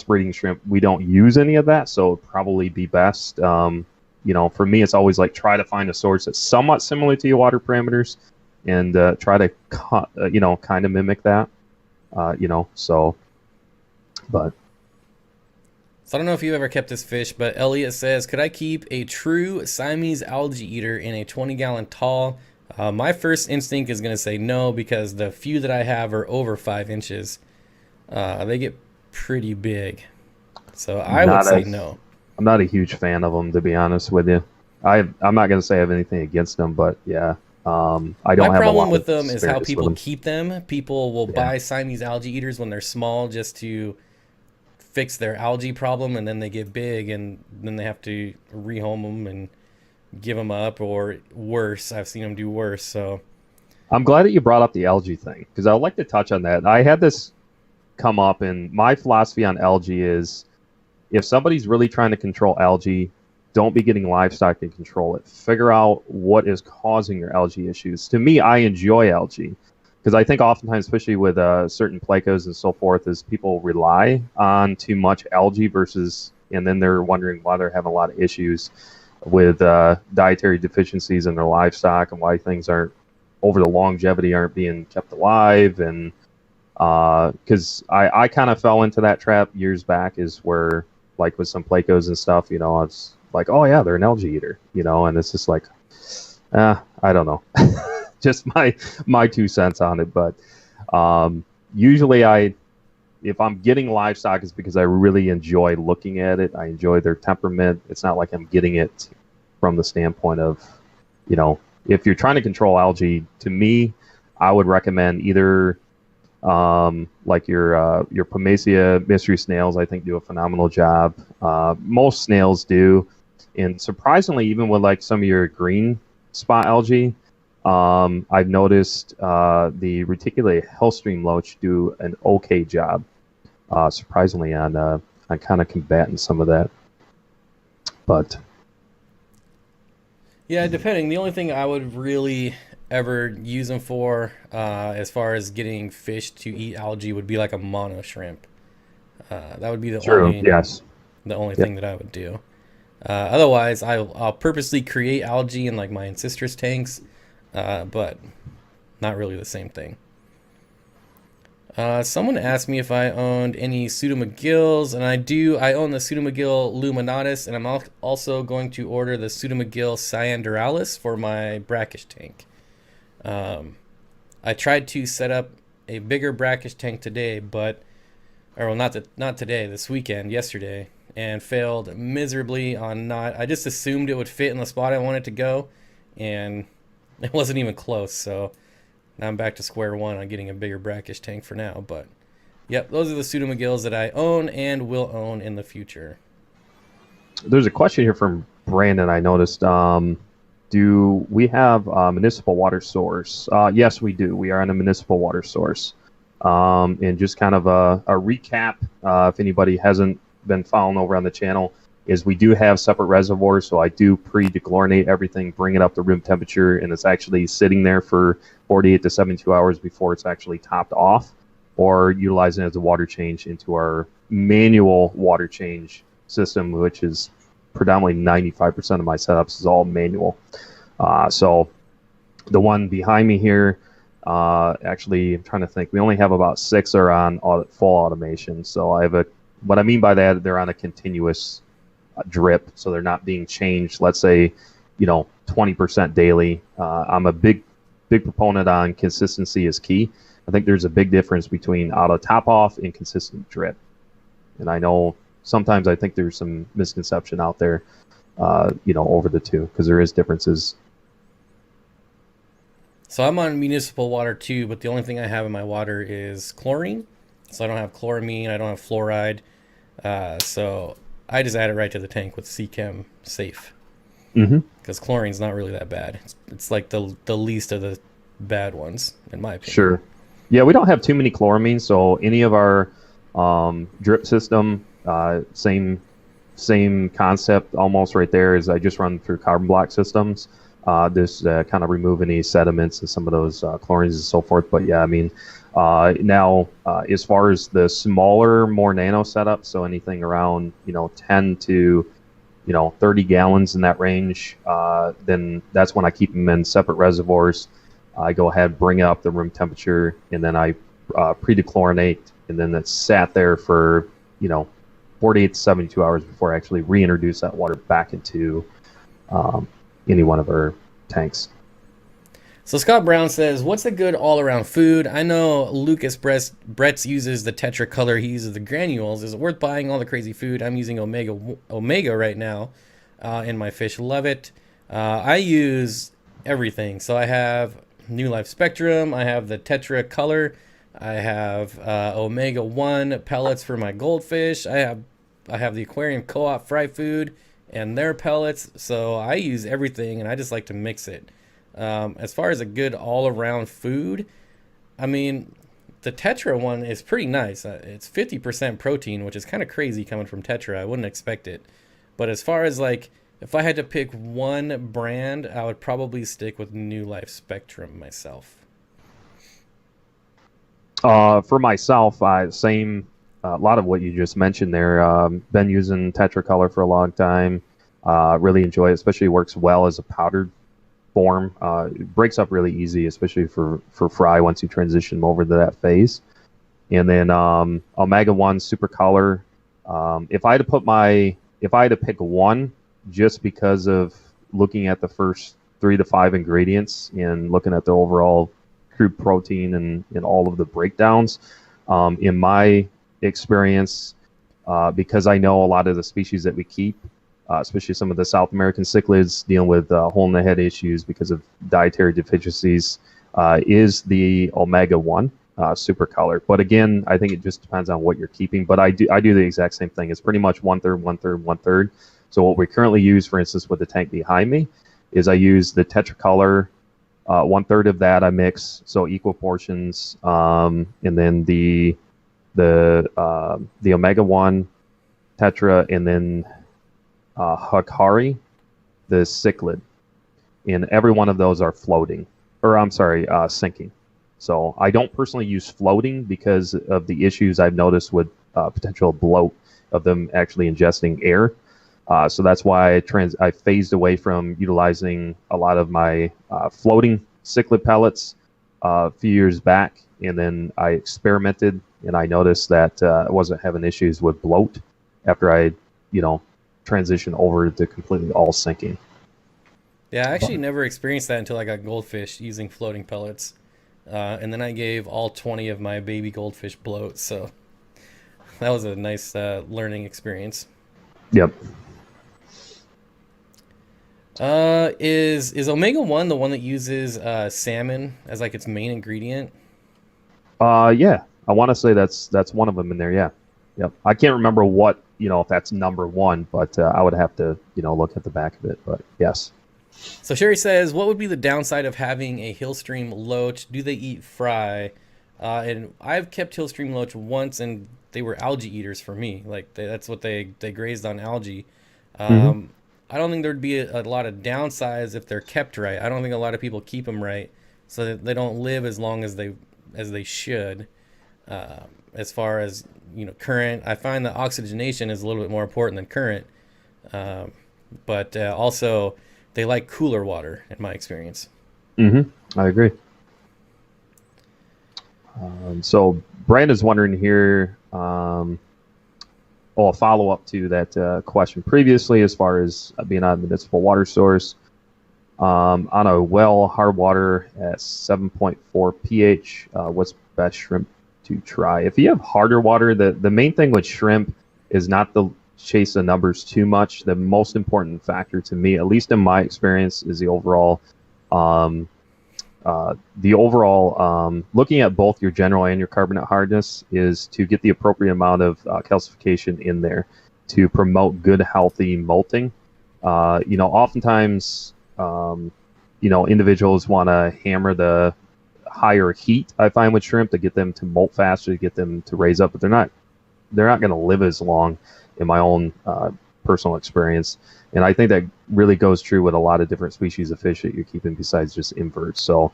breeding shrimp, we don't use any of that, so it'd probably be best. For me, it's always like try to find a source that's somewhat similar to your water parameters, and try to kind of mimic that. But. So I don't know if you ever kept this fish, but Elliot says, could I keep a true Siamese algae eater in a 20-gallon tall? My first instinct is going to say no, because the few that I have are over 5 inches. They get pretty big. So I would say no. I'm not a huge fan of them, to be honest with you. I'm not going to say I have anything against them, but yeah. I don't have a lot. My problem with them is how people keep them. People will buy Siamese algae eaters when they're small just to fix their algae problem, and then they get big, and then they have to rehome them and give them up, or worse. I've seen them do worse. So I'm glad that you brought up the algae thing, because I would like to touch on that. I had this come up, and my philosophy on algae is, if somebody's really trying to control algae, don't be getting livestock to control it. Figure out what is causing your algae issues. To me, I enjoy algae, because I think oftentimes, especially with certain plecos and so forth, is people rely on too much algae and then they're wondering why they're having a lot of issues with dietary deficiencies in their livestock, and why things aren't, over the longevity, aren't being kept alive. And because I kind of fell into that trap years back, is where, like with some plecos and stuff, it's like, oh yeah, they're an algae eater, and it's just like, I don't know. Just my 2 cents on it. But usually if I'm getting livestock, it's because I really enjoy looking at it. I enjoy their temperament. It's not like I'm getting it from the standpoint of, if you're trying to control algae, to me, I would recommend either like your Pomacia mystery snails, I think, do a phenomenal job. Most snails do. And surprisingly, even with like some of your green spot algae, I've noticed the reticulated hellstream loach do an okay job, surprisingly, on kind of combating some of that. But yeah, depending. The only thing I would really ever use them for, as far as getting fish to eat algae, would be like a mono shrimp. That would be the only thing that I would do. Otherwise, I'll purposely create algae in like my ancestors tanks, but not really the same thing. Someone asked me if I owned any pseudomcgills, and I do. I own the pseudomcgill luminatus, and I'm also going to order the pseudomcgill cyandoralis for my brackish tank. I tried to set up a bigger brackish tank today, not today, this weekend, yesterday, and failed miserably on I just assumed it would fit in the spot I wanted to go, and it wasn't even close. So now I'm back to square one on getting a bigger brackish tank for now. But yep, those are the pseudomcgills that I own and will own in the future. There's a question here from Brandon, I noticed. Do we have a municipal water source? Yes, we do. We are on a municipal water source. And just kind of a recap, if anybody hasn't been following over on the channel, is we do have separate reservoirs. So I do pre-dechlorinate everything, bring it up to room temperature, and it's actually sitting there for 48 to 72 hours before it's actually topped off, or utilizing it as a water change into our manual water change system, which is predominantly 95% of my setups is all manual. So the one behind me here, actually, I'm trying to think, we only have about 6 are on full automation. So I have what I mean by that, they're on a continuous drip, so they're not being changed, let's say, 20% daily. I'm a big proponent on consistency is key. I think there's a big difference between auto top off and consistent drip. And I know sometimes I think there's some misconception out there, over the two, because there is differences. So I'm on municipal water too, but the only thing I have in my water is chlorine. So I don't have chloramine, I don't have fluoride. So I just add it right to the tank with Seachem Safe. Because chlorine's not really that bad. It's like the least of the bad ones, in my opinion. Sure. Yeah, we don't have too many chloramines, so any of our drip system, same concept almost right there, is I just run through carbon block systems. this kind of remove any sediments and some of those chlorines and so forth. But yeah, I mean, now as far as the smaller, more nano setup, so anything around 10 to 30 gallons in that range, then that's when I keep them in separate reservoirs. I go ahead, bring up the room temperature, and then I pre-dechlorinate, and then it's sat there for 48 to 72 hours before I actually reintroduce that water back into any one of our tanks. So Scott Brown says, what's a good all-around food? I know Lucas Bretz uses the Tetra Color. He uses the granules. Is it worth buying all the crazy food? I'm using Omega right now in my fish. Love it. I use everything. So I have New Life Spectrum. I have the Tetra Color. I have Omega 1 pellets for my goldfish. I have the Aquarium Co-op fry food and their pellets. So I use everything, and I just like to mix it. As far as a good all-around food, I mean, the Tetra one is pretty nice. It's 50% protein, which is kind of crazy coming from Tetra. I wouldn't expect it. But as far as like, if I had to pick one brand, I would probably stick with New Life Spectrum myself. For myself, same, a lot of what you just mentioned there. Been using Tetra Color for a long time. Really enjoy it, especially works well as a powdered form. It breaks up really easy, especially for fry once you transition over to that phase. And then Omega 1 Super Color. If I had to pick one, just because of looking at the first 3 to 5 ingredients and looking at the overall crude protein and all of the breakdowns, in my experience, because I know a lot of the species that we keep, especially some of the South American cichlids dealing with hole in the head issues because of dietary deficiencies, is the Omega 1 Super Color. But again, I think it just depends on what you're keeping. But I do the exact same thing. It's pretty much 1/3, 1/3, 1/3. So what we currently use, for instance, with the tank behind me, is I use the Tetra Color. 1/3 of that I mix, so equal portions, and then the Omega 1 Tetra, and then Hakari, the cichlid, and every one of those are floating, or I'm sorry, sinking. So I don't personally use floating because of the issues I've noticed with potential bloat of them actually ingesting air. So that's why I phased away from utilizing a lot of my floating cichlid pellets a few years back, and then I experimented, and I noticed that I wasn't having issues with bloat after I, transition over to completely all sinking. Yeah, I actually never experienced that until I got goldfish using floating pellets. And then I gave all 20 of my baby goldfish bloat. So that was a nice learning experience. Yep. Is Omega 1 the one that uses salmon as like its main ingredient? Yeah. I want to say that's one of them in there. Yeah. Yep. I can't remember what, if that's number 1, but I would have to, look at the back of it. But yes. So Sherry says, what would be the downside of having a Hillstream loach? Do they eat fry? And I've kept Hillstream loach once, and they were algae eaters for me. Like that's what they grazed on algae. I don't think there'd be a lot of downsides if they're kept right. I don't think a lot of people keep them right, so that they don't live as long as they should. As far as current, I find that oxygenation is a little bit more important than current. But also, they like cooler water, in my experience. I agree. So Brandon's wondering here, a follow-up to that question previously, as far as being on a municipal water source. On a well, hard water at 7.4 pH, what's best shrimp to try? If you have harder water, the main thing with shrimp is not to chase the numbers too much. The most important factor to me, at least in my experience, is the overall looking at both your general and your carbonate hardness, is to get the appropriate amount of calcification in there to promote good, healthy molting. Oftentimes, individuals want to hammer the higher heat, I find, with shrimp to get them to molt faster, to get them to raise up, but they're not going to live as long, in my own personal experience. And I think that really goes true with a lot of different species of fish that you're keeping besides just inverts. So,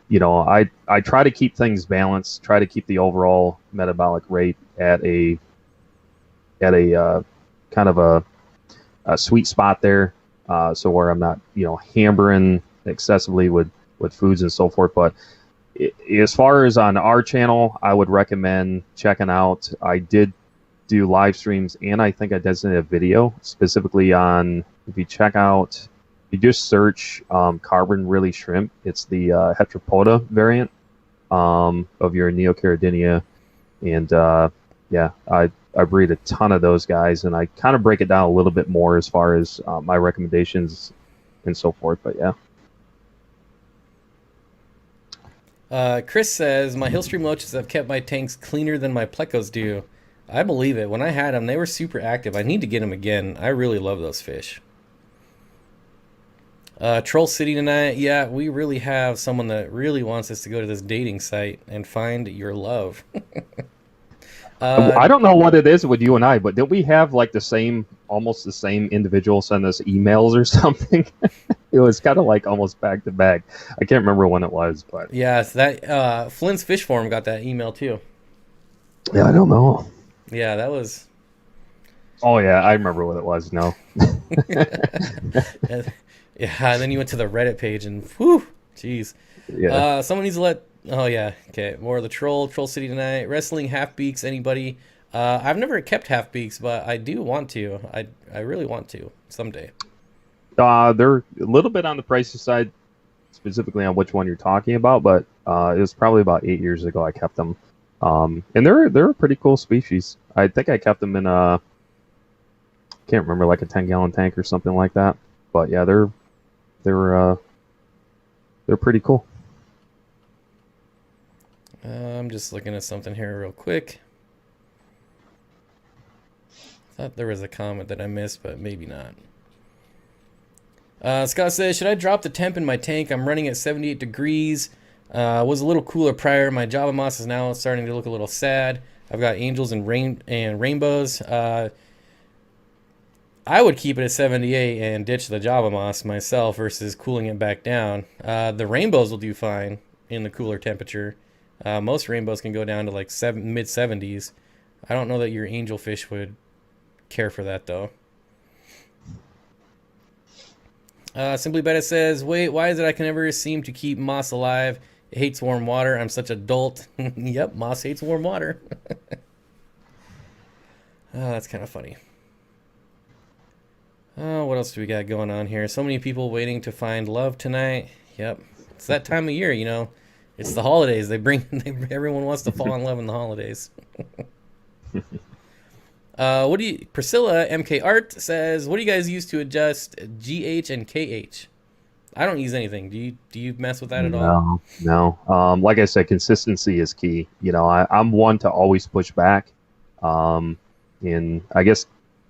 you know, I try to keep things balanced, try to keep the overall metabolic rate at a kind of a sweet spot there. So where I'm not, you know, hammering excessively with foods and so forth. But as far as on our channel, I would recommend checking out. I did do live streams, and I think I did a video specifically on, if you check out, you just search carbon really shrimp. It's the heteropoda variant of your Neocaridina. And yeah, I breed a ton of those guys, and I kind of break it down a little bit more as far as my recommendations and so forth. But yeah. Chris says, my Hillstream loaches have kept my tanks cleaner than my plecos do. I believe it. When I had them, they were super active. I need to get them again. I really love those fish. Troll City tonight. Yeah, we really have someone that really wants us to go to this dating site and find your love. I don't know what it is with you and I, but did we have like the same, almost the same individual send us emails or something? It was kind of like almost back to back. I can't remember when it was, but yeah, so that Flynn's Fish Forum got that email too. Yeah, I don't know. Yeah, that was. Oh yeah, I remember what it was. No. Yeah, and then you went to the Reddit page and whew, jeez. Yeah. Someone needs to let. Oh yeah, okay. More of the Troll City tonight. Wrestling half beaks. Anybody? I've never kept half beaks, but I do want to. I really want to someday. They're a little bit on the pricey side, specifically on which one you're talking about, but it was probably about 8 years ago I kept them. And they're a pretty cool species. I think I kept them in a, can't remember, like a 10-gallon tank or something like that. But yeah, they're pretty cool. I'm just looking at something here real quick. Thought there was a comment that I missed, but maybe not. Scott says, should I drop the temp in my tank? I'm running at 78 degrees. Was a little cooler prior. My Java moss is now starting to look a little sad. I've got angels and rainbows. I would keep it at 78 and ditch the Java moss myself versus cooling it back down. The rainbows will do fine in the cooler temperature. Most rainbows can go down to like mid 70s. I don't know that your angelfish would care for that though. Simply Betta says, wait, why is it I can never seem to keep moss alive? It hates warm water. I'm such a dolt. Yep, moss hates warm water. That's kind of funny. What else do we got going on here? So many people waiting to find love tonight. Yep, it's that time of year, you know. It's the holidays. Everyone wants to fall in love in the holidays. Priscilla MK Art says, what do you guys use to adjust GH and KH? I don't use anything. Do you mess with that at all? No. Like I said, consistency is key. You know, I'm one to always push back. And I guess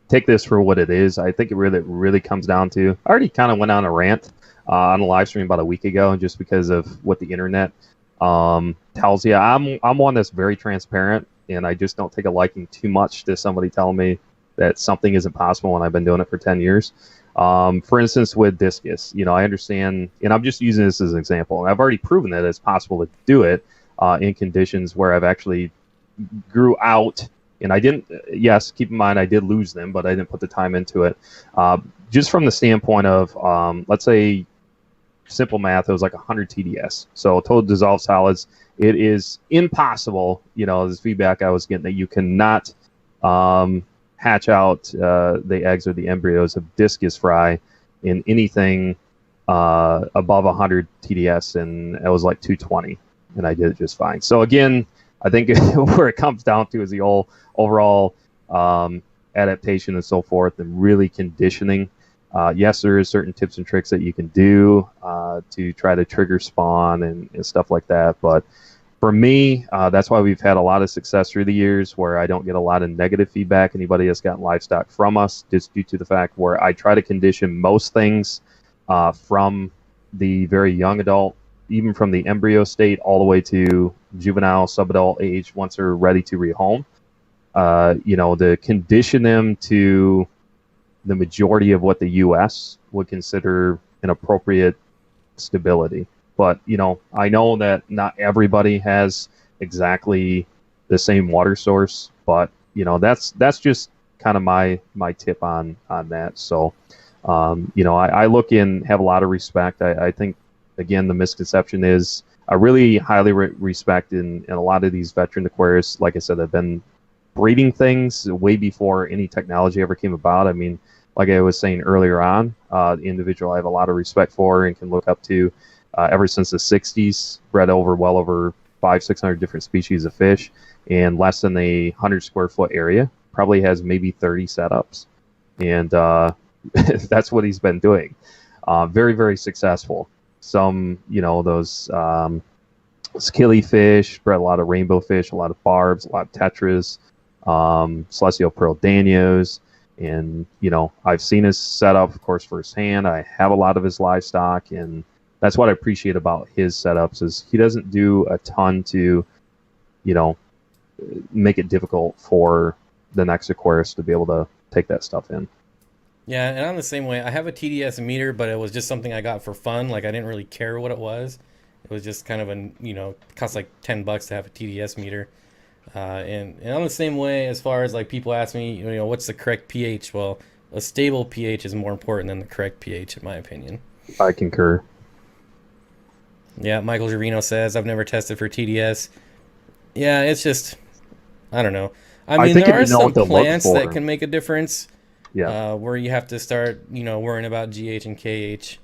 take this for what it is. I think it really comes down to, I already kind of went on a rant on a live stream about a week ago, just because of what the internet tells you. I'm one that's very transparent, and I just don't take a liking too much to somebody telling me that something isn't possible when I've been doing it for 10 years. For instance, with discus, you know, I understand, and I'm just using this as an example, and I've already proven that it's possible to do it in conditions where I've actually grew out, and I didn't, yes, keep in mind I did lose them, but I didn't put the time into it. Just from the standpoint of, let's say, simple math, it was like 100 TDS. So total dissolved solids. It is impossible, you know, this feedback I was getting, that you cannot hatch out the eggs or the embryos of discus fry in anything above 100 TDS, and it was like 220, and I did it just fine. So again, I think where it comes down to is the overall adaptation and so forth, and really conditioning. Yes, there is certain tips and tricks that you can do to try to trigger spawn and stuff like that. But for me, that's why we've had a lot of success through the years, where I don't get a lot of negative feedback. Anybody that's gotten livestock from us, just due to the fact where I try to condition most things from the very young adult, even from the embryo state all the way to juvenile, subadult age, once they're ready to rehome. You know, to condition them to the majority of what the U.S. would consider an appropriate stability. But, you know, I know that not everybody has exactly the same water source, but, you know, that's just kind of my tip on that. So, you know, I look in, have a lot of respect. I think, again, the misconception is I really highly respect in a lot of these veteran aquarists. Like I said, have been breeding things way before any technology ever came about. I mean, like I was saying earlier on, the individual I have a lot of respect for and can look up to ever since the 60s, bred well over 500-600 different species of fish in less than a 100 square foot area, probably has maybe 30 setups. And that's what he's been doing. Very, very successful. Some, you know, those skilly fish, bred a lot of rainbow fish, a lot of barbs, a lot of tetras, celestial pearl danios. And, you know, I've seen his setup, of course, firsthand. I have a lot of his livestock, and that's what I appreciate about his setups is he doesn't do a ton to, you know, make it difficult for the next aquarist to be able to take that stuff in. Yeah, and I'm the same way. I have a TDS meter, but it was just something I got for fun. Like, I didn't really care what it was. It was just kind of a, you know, it cost like $10 to have a TDS meter. And I'm the same way as far as, like, people ask me, you know, what's the correct pH? Well, a stable pH is more important than the correct pH, in my opinion. I concur. Yeah, Michael Gerino says, I've never tested for TDS. Yeah, it's just, I don't know. I mean, there are some plants that can make a difference. Yeah. Where you have to start, you know, worrying about GH and KH.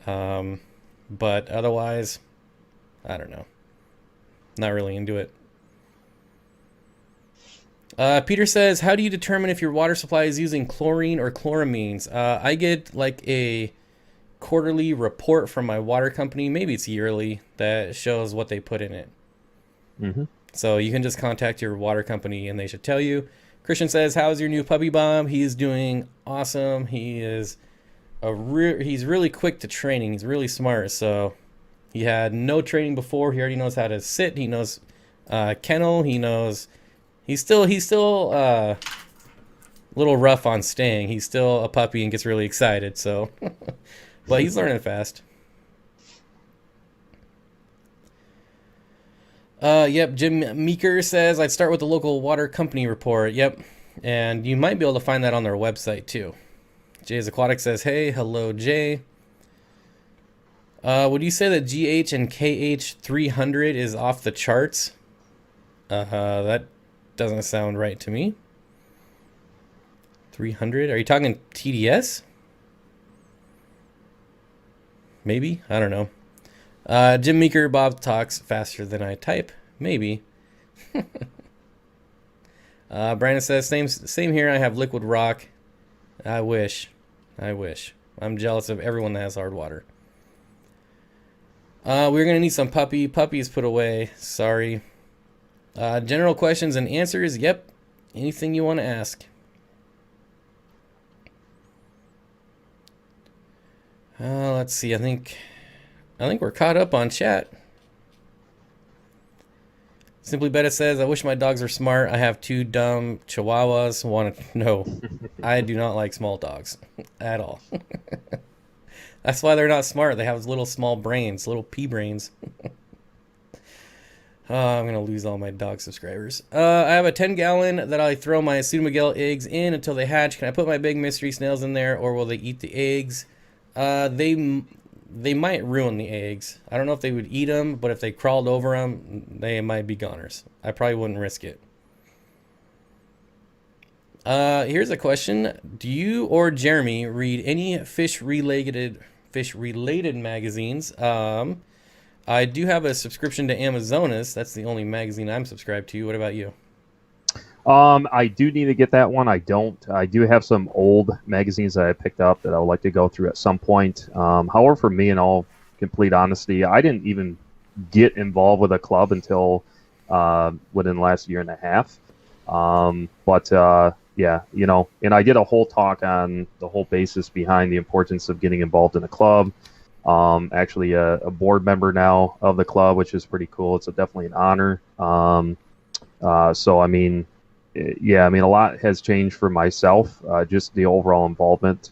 But otherwise, I don't know. Not really into it. Peter says, how do you determine if your water supply is using chlorine or chloramines? I get like a quarterly report from my water company, maybe it's yearly, that shows what they put in it. Mm-hmm. So you can just contact your water company and they should tell you. Christian says, how's your new puppy bomb? He's doing awesome. He is he's really quick to training. He's really smart. So he had no training before. He already knows how to sit. He knows kennel. He knows he's still a little rough on staying. He's still a puppy and gets really excited. So, but he's learning fast. Yep, Jim Meeker says, I'd start with the local water company report. Yep, and you might be able to find that on their website, too. Jay's Aquatics says, hey, hello, Jay. Would you say that GH and KH 300 is off the charts? That doesn't sound right to me. 300? Are you talking TDS? Maybe? I don't know. Jim Meeker, Bob talks faster than I type. Maybe. Brandon says, same here. I have liquid rock. I wish. I'm jealous of everyone that has hard water. We're going to need some puppies put away. Sorry. General questions and answers. Yep. Anything you want to ask. Let's see. I think we're caught up on chat. Simply Betta says, I wish my dogs were smart. I have 2 dumb chihuahuas. No, I do not like small dogs at all. That's why they're not smart. They have little small brains, little pea brains. I'm going to lose all my dog subscribers. I have a 10-gallon that I throw my pseudomugel eggs in until they hatch. Can I put my big mystery snails in there, or will they eat the eggs? They might ruin the eggs. I don't know if they would eat them, but if they crawled over them, they might be goners. I probably wouldn't risk it. Here's a question. Do you or Jeremy read any fish-related magazines? I do have a subscription to Amazonas. That's the only magazine I'm subscribed to. What about you? I do need to get that one. I don't. I do have some old magazines that I picked up that I would like to go through at some point. However, for me, in all complete honesty, I didn't even get involved with a club until within the last year and a half. Yeah, you know, and I did a whole talk on the whole basis behind the importance of getting involved in a club. Actually, a board member now of the club, which is pretty cool. It's definitely an honor. So, I mean, yeah, I mean, a lot has changed for myself. Just the overall involvement.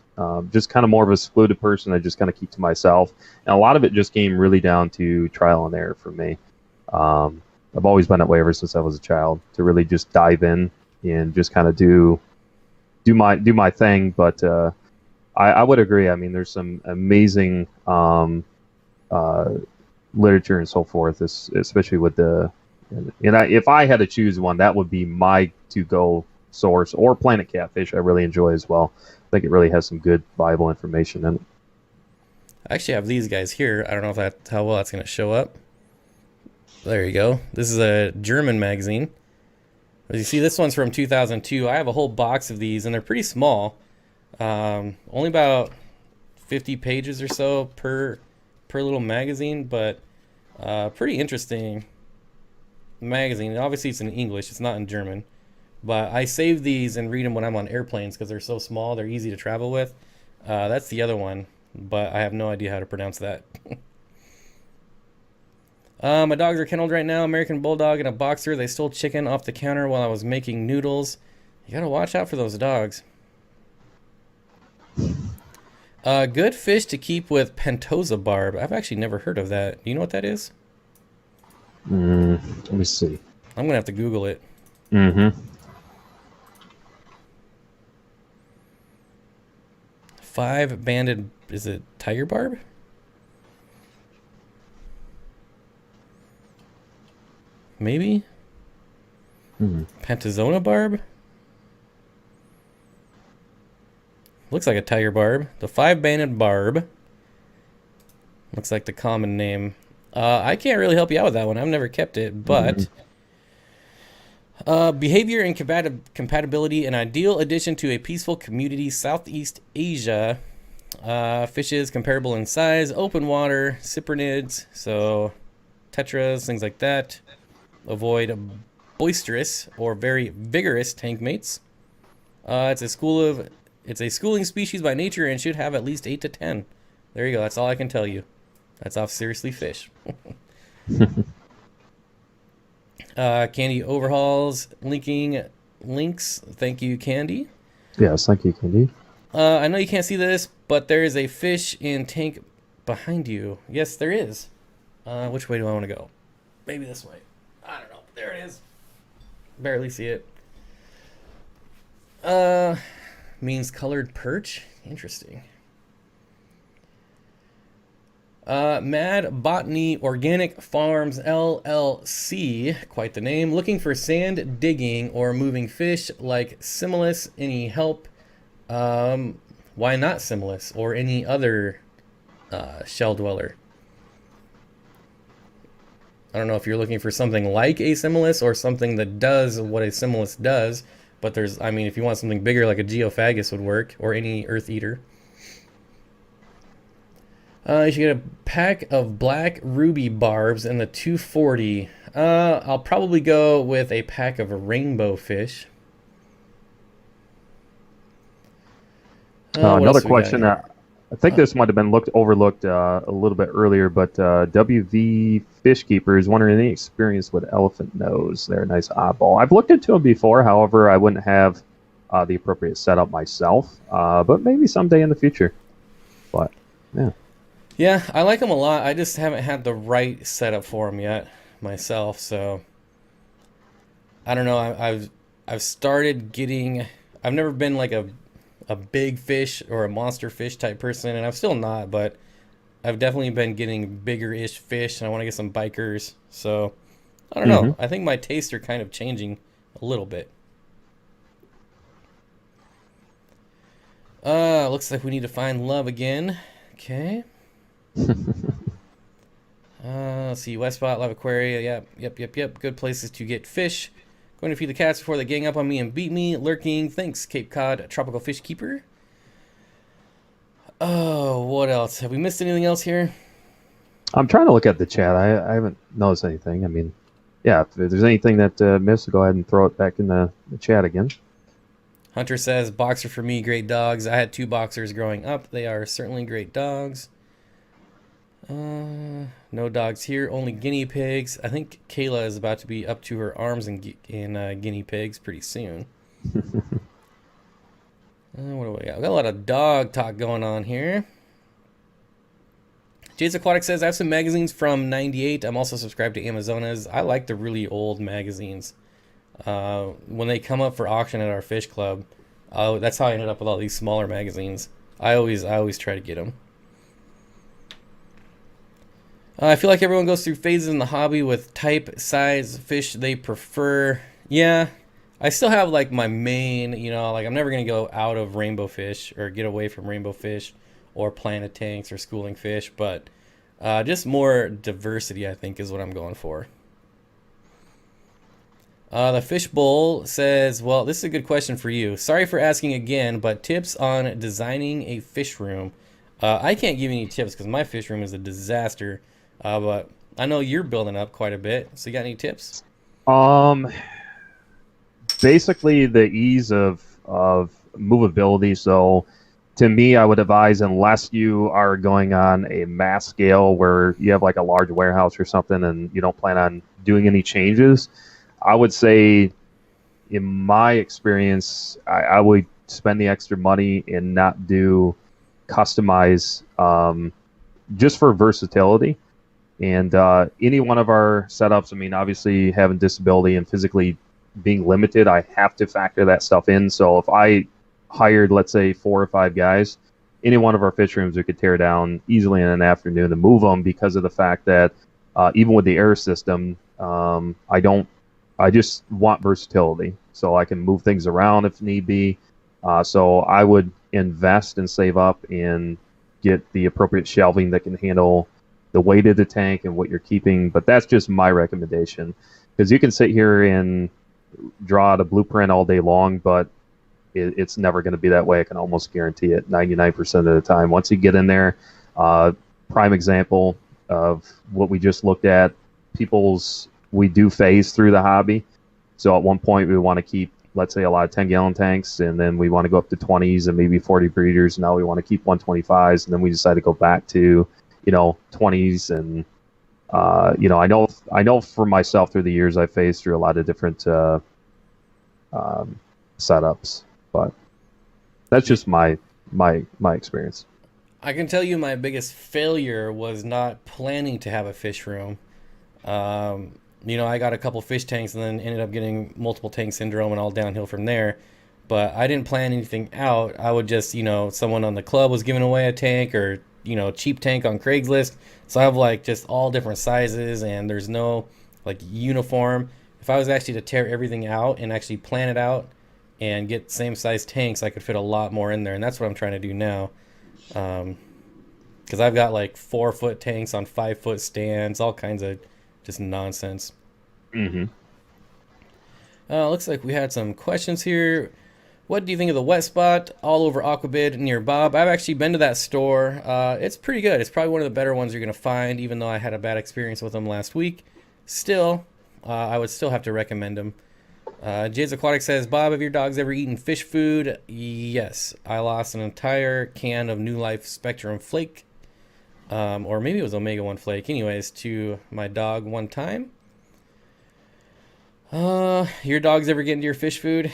Just kind of more of a secluded person. I just kind of keep to myself, and a lot of it just came really down to trial and error for me. I've always been that way ever since I was a child, to really just dive in and just kind of do my thing. But I would agree. I mean, there's some amazing uh, literature and so forth, especially with the. And if I had to choose one, that would be my to-go source, or Planet Catfish. I really enjoy as well. I think it really has some good Bible information in it. I actually have these guys here. I don't know if that how well that's going to show up. There you go. This is a German magazine. As you see, this one's from 2002. I have a whole box of these, and they're pretty small. Only about 50 pages or so per little magazine, but pretty interesting magazine. Obviously, it's in English. It's not in German. But I save these and read them when I'm on airplanes because they're so small. They're easy to travel with. That's the other one, but I have no idea how to pronounce that. My dogs are kenneled right now. American Bulldog and a Boxer. They stole chicken off the counter while I was making noodles. You gotta watch out for those dogs. Good fish to keep with Pentosa barb. I've actually never heard of that. Do you know what that is? Let me see. I'm gonna have to Google it. Mm-hmm. 5-banded, is it tiger barb? Maybe? Pentazona barb? Looks like a tiger barb. The 5-banded barb. Looks like the common name. I can't really help you out with that one. I've never kept it, but... behavior and compatibility, an ideal addition to a peaceful community, Southeast Asia. Fishes comparable in size, open water, cyprinids, so tetras, things like that. Avoid boisterous or very vigorous tank mates. It's a schooling species by nature and should have at least 8 to 10. There you go. That's all I can tell you. That's off Seriously Fish. Candy overhauls, links. Thank you, Candy. Yes, thank you, Candy. I know you can't see this, but there is a fish in tank behind you. Yes, there is. Which way do I want to go? Maybe this way. I don't know. There it is. Barely see it. Means colored perch. Interesting. Mad Botany Organic Farms LLC, quite the name, looking for sand digging or moving fish like Similis. Any help? Why not Similis or any other shell dweller? I don't know if you're looking for something like a Similis or something that does what a Similis does, but I mean, if you want something bigger like a Geophagus would work, or any earth eater. You should get a pack of black ruby barbs in the 240. I'll probably go with a pack of rainbow fish. Another question. I think this might have been overlooked a little bit earlier, but WV Fishkeeper is wondering any experience with elephant nose. They're a nice oddball. I've looked into them before. However, I wouldn't have the appropriate setup myself, but maybe someday in the future. But yeah. Yeah, I like them a lot. I just haven't had the right setup for them yet myself. So I don't know. I've started getting. I've never been like a big fish or a monster fish type person, and I'm still not. But I've definitely been getting bigger-ish fish, and I want to get some bikers. So I don't know. I think my tastes are kind of changing a little bit. Looks like we need to find love again. Okay. Let's see, West Spot, Live Aquaria, yep. Good places to get fish. Going to feed the cats before they gang up on me and beat me. Lurking, thanks, Cape Cod Tropical Fish Keeper. Oh, what else? Have we missed anything else here? I'm trying to look at the chat. I haven't noticed anything. I mean, yeah, if there's anything that missed, go ahead and throw it back in the chat again. Hunter says, boxer for me, great dogs. I had 2 boxers growing up. They are certainly great dogs. No dogs here, only guinea pigs. I think Kayla is about to be up to her arms in guinea pigs pretty soon. What do we got? We got a lot of dog talk going on here. Jade's Aquatic says, I have some magazines from 98. I'm also subscribed to Amazonas. I like the really old magazines. When they come up for auction at our fish club, that's how I ended up with all these smaller magazines. I always try to get them. I feel like everyone goes through phases in the hobby with type, size, fish they prefer. Yeah, I still have like my main, like I'm never going to go out of rainbow fish or get away from rainbow fish or planet tanks or schooling fish, but just more diversity, I think, is what I'm going for. The Fishbowl says, well, this is a good question for you. Sorry for asking again, but tips on designing a fish room. I can't give you any tips because my fish room is a disaster. But I know you're building up quite a bit. So you got any tips? Basically the ease of movability. So to me, I would advise, unless you are going on a mass scale where you have like a large warehouse or something and you don't plan on doing any changes, I would say, in my experience, I would spend the extra money and not do customize, just for versatility. And any one of our setups, I mean, obviously having disability and physically being limited, I have to factor that stuff in. So if I hired, let's say, 4 or 5 guys, any one of our fish rooms we could tear down easily in an afternoon and move them, because of the fact that even with the air system, I just want versatility, so I can move things around if need be. So I would invest and save up and get the appropriate shelving that can handle the weight of the tank and what you're keeping. But that's just my recommendation, because you can sit here and draw out a blueprint all day long, but it's never going to be that way. I can almost guarantee it 99% of the time. Once you get in there, prime example of what we just looked at, we do phase through the hobby. So at one point we want to keep, let's say, a lot of 10-gallon tanks, and then we want to go up to 20s and maybe 40 breeders. Now we want to keep 125s, and then we decide to go back to 20s. And I know for myself, through the years, I phased through a lot of different setups, but that's just my experience. I can tell you my biggest failure was not planning to have a fish room. I got a couple fish tanks and then ended up getting multiple tank syndrome and all downhill from there. But I didn't plan anything out. I would just, someone on the club was giving away a tank, or, cheap tank on Craigslist. So I have like just all different sizes, and there's no like uniform. If I was actually to tear everything out and actually plan it out and get same size tanks, I could fit a lot more in there. And that's what I'm trying to do now. Because I've got like 4-foot tanks on 5-foot stands, all kinds of just nonsense. Mm-hmm. Looks like we had some questions here. What do you think of the wet spot all over Aquabid near Bob? I've actually been to that store. It's pretty good. It's probably one of the better ones you're going to find, even though I had a bad experience with them last week. Still, I would still have to recommend them. Jade's Aquatic says, Bob, have your dogs ever eaten fish food? Yes. I lost an entire can of New Life Spectrum Flake, or maybe it was Omega-1 Flake, anyways, to my dog one time. Your dogs ever get into your fish food?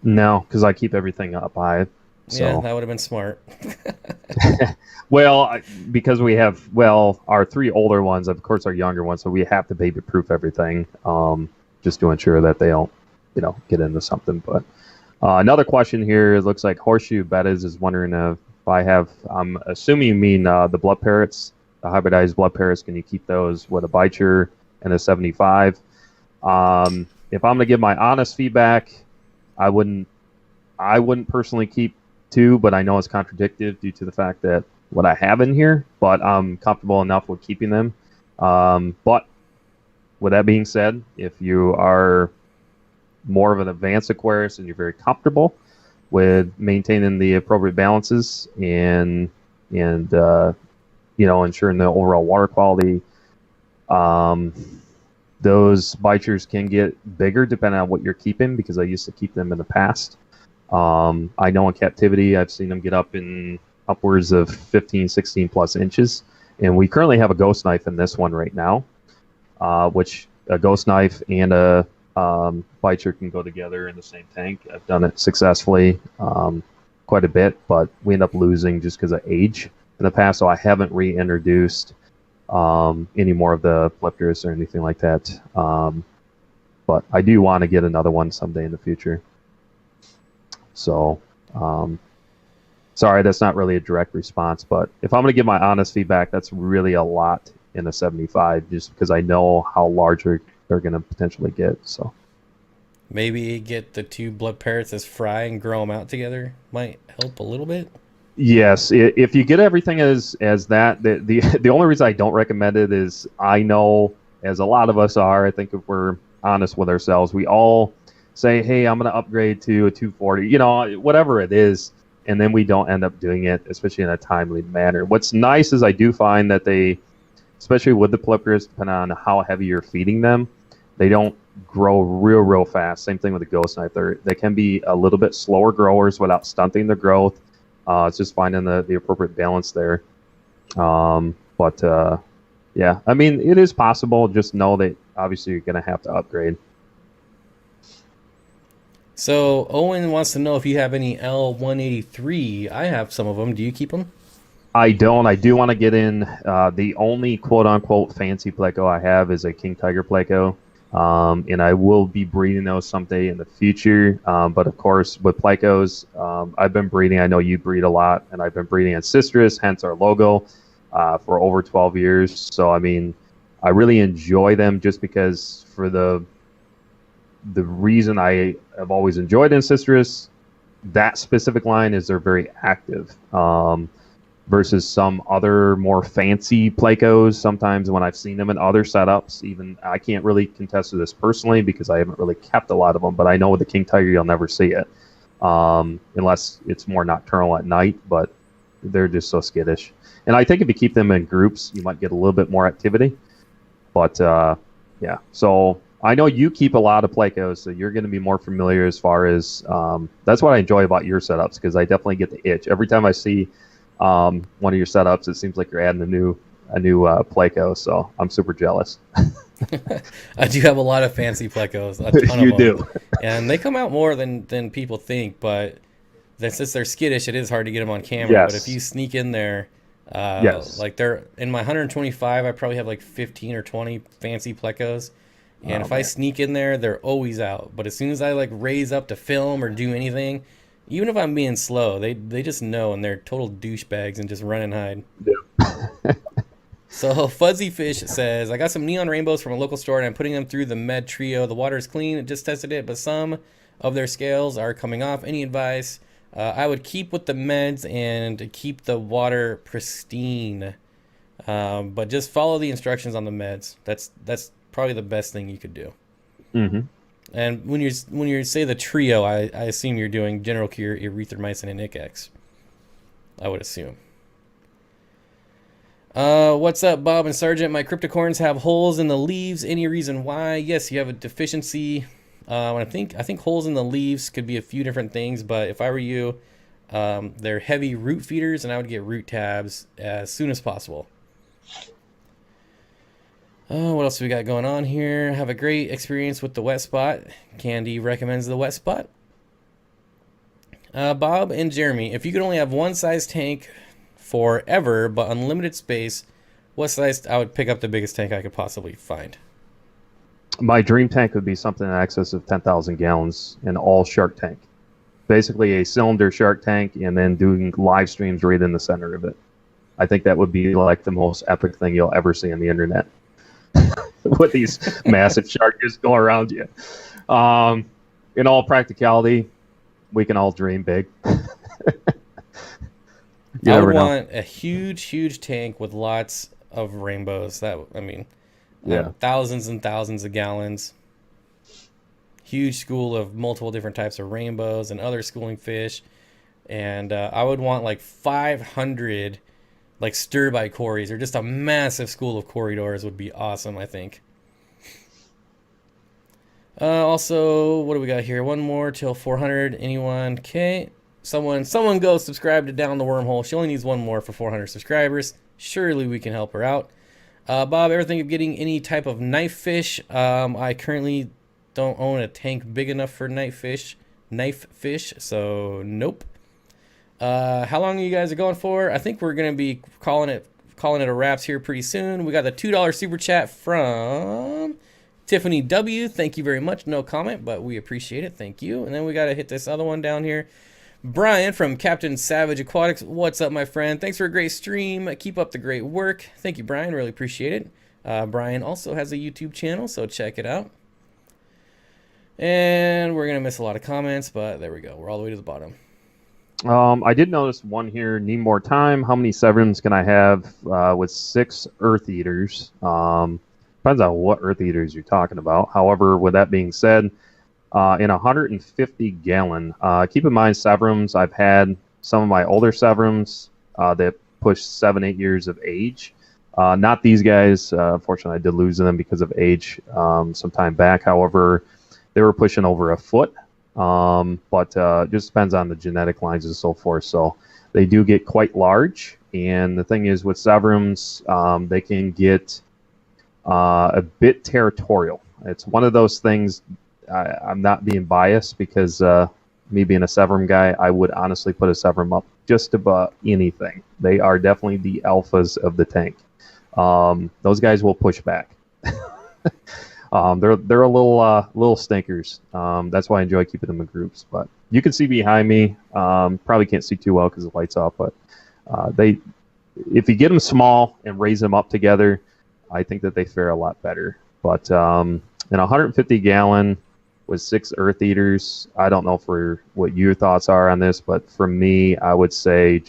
No, because I keep everything up high. So. Yeah, that would have been smart. Well, because we have, our 3 older ones, of course, our younger ones, so we have to baby-proof everything, just to ensure that they don't, get into something. But another question here, it looks like Horseshoe Bettis is wondering if I'm assuming you mean the blood parrots, the hybridized blood parrots. Can you keep those with a biture and a 75? If I'm going to give my honest feedback, I wouldn't personally keep 2, but I know it's contradictive due to the fact that what I have in here, but I'm comfortable enough with keeping them. But with that being said, if you are more of an advanced Aquarius and you're very comfortable with maintaining the appropriate balances and ensuring the overall water quality, those bichers can get bigger depending on what you're keeping, because I used to keep them in the past. I know in captivity I've seen them get up in upwards of 15, 16 plus inches. And we currently have a ghost knife in this one right now, which a ghost knife and a bicher can go together in the same tank. I've done it successfully quite a bit, but we end up losing just because of age in the past, so I haven't reintroduced any more of the Pleptris or anything like that. But I do want to get another one someday in the future. So, sorry, that's not really a direct response, but if I'm going to give my honest feedback, that's really a lot in a 75, just because I know how large they're going to potentially get. So Maybe get the two blood parrots as fry and grow them out together might help a little bit. yes, if you get everything as that, the only reason I don't recommend it is I know, as a lot of us are, I think if we're honest with ourselves, we all say, hey, I'm going to upgrade to a 240, whatever it is, and then we don't end up doing it, especially in a timely manner. What's nice is I do find that they, especially with the Pleptris, depending on how heavy you're feeding them, they don't grow real fast. Same thing with the ghost knife. They can be a little bit slower growers without stunting their growth. It's just finding the appropriate balance there. Yeah, I mean, it is possible. Just know that obviously you're going to have to upgrade. So Owen wants to know if you have any L183. I have some of them. Do you keep them? I don't. I do want to get in. The only quote-unquote fancy pleco I have is a King Tiger pleco. And I will be breeding those someday in the future. But of course, with plecos, I've been breeding. I know you breed a lot, and I've been breeding ancestris, hence our logo, for over 12 years. So I mean, I really enjoy them just because for the reason I have always enjoyed ancestris, that specific line is they're very active. Versus some other more fancy plecos. Sometimes when I've seen them in other setups, even I can't really contest to this personally because I haven't really kept a lot of them, but I know with the King Tiger you'll never see it unless it's more nocturnal at night, but they're just so skittish. And I think if you keep them in groups, you might get a little bit more activity. But yeah, so I know you keep a lot of plecos, so you're going to be more familiar as far as that's what I enjoy about your setups, because I definitely get the itch every time I see one of your setups. It seems like you're adding a new pleco, so I'm super jealous. I do have a lot of fancy plecos, a ton You of them. do. And they come out more than people think, but since they're skittish, it is hard to get them on camera. Yes. But if you sneak in there, Yes. like they're in my 125, I probably have like 15 or 20 fancy plecos. And if I sneak in there, they're always out. But as soon as I like raise up to film or do anything, even if I'm being slow, they just know, and they're total douchebags and just run and hide. Yeah. So Fuzzy Fish says, I got some neon rainbows from a local store and I'm putting them through the Med Trio. The water is clean. It just tested it, but some of their scales are coming off. Any advice? I would keep with the meds and keep the water pristine. But just follow the instructions on the meds. That's probably the best thing you could do. Mm-hmm. And when you say the trio, I assume you're doing General Cure, Erythromycin, and Icax. I would assume. What's up, Bob and Sergeant? My cryptocorns have holes in the leaves. Any reason why? Yes, you have a deficiency. I think holes in the leaves could be a few different things, but if I were you, they're heavy root feeders, and I would get root tabs as soon as possible. What else we got going on here? Have a great experience with the wet spot. Candy recommends the wet spot. Bob and Jeremy, if you could only have one size tank forever but unlimited space, what size? I would pick up the biggest tank I could possibly find. My dream tank would be something in excess of 10,000 gallons, an all shark tank. Basically a cylinder shark tank, and then doing live streams right in the center of it. I think that would be like the most epic thing you'll ever see on the internet. With these massive sharks just go around you. In all practicality, we can all dream big. I would want a huge tank with lots of rainbows. Thousands and thousands of gallons. Huge school of multiple different types of rainbows and other schooling fish. And I would want like 500 like stir-by cories, or just a massive school of corridors would be awesome, I think. Also, what do we got here? One more till 400. Anyone? Okay. Someone go subscribe to Down the Wormhole. She only needs one more for 400 subscribers. Surely we can help her out. Bob, ever think of getting any type of knife fish? I currently don't own a tank big enough for knife fish, so nope. How long are you guys going for? I think we're gonna be calling it a wraps here pretty soon. We got the $2 super chat from Tiffany W. Thank you very much. No comment, but we appreciate it. Thank you. And then we gotta hit this other one down here. Brian from Captain Savage Aquatics. What's up, my friend? Thanks for a great stream. Keep up the great work. Thank you, Brian. Really appreciate it. Brian also has a YouTube channel, so check it out. And we're going to miss a lot of comments, but there we go. We're all the way to the bottom. I did notice one here. Need more time. How many severums can I have with 6 earth eaters? Depends on what earth eaters you're talking about. However, with that being said, in 150 gallon, keep in mind severums. I've had some of my older severums that push 7-8 years of age. Not these guys. Unfortunately, I did lose them because of age some time back. However, they were pushing over a foot. But just depends on the genetic lines and so forth. So they do get quite large. And the thing is with severums, they can get a bit territorial. It's one of those things. I'm not being biased because me being a severum guy, I would honestly put a severum up just about anything. They are definitely the alphas of the tank. Those guys will push back. They're a little stinkers. That's why I enjoy keeping them in groups. But you can see behind me. Probably can't see too well because the light's off. But if you get them small and raise them up together, I think that they fare a lot better. But in 150 gallon with 6 earth eaters, I don't know for what your thoughts are on this, but for me, I would say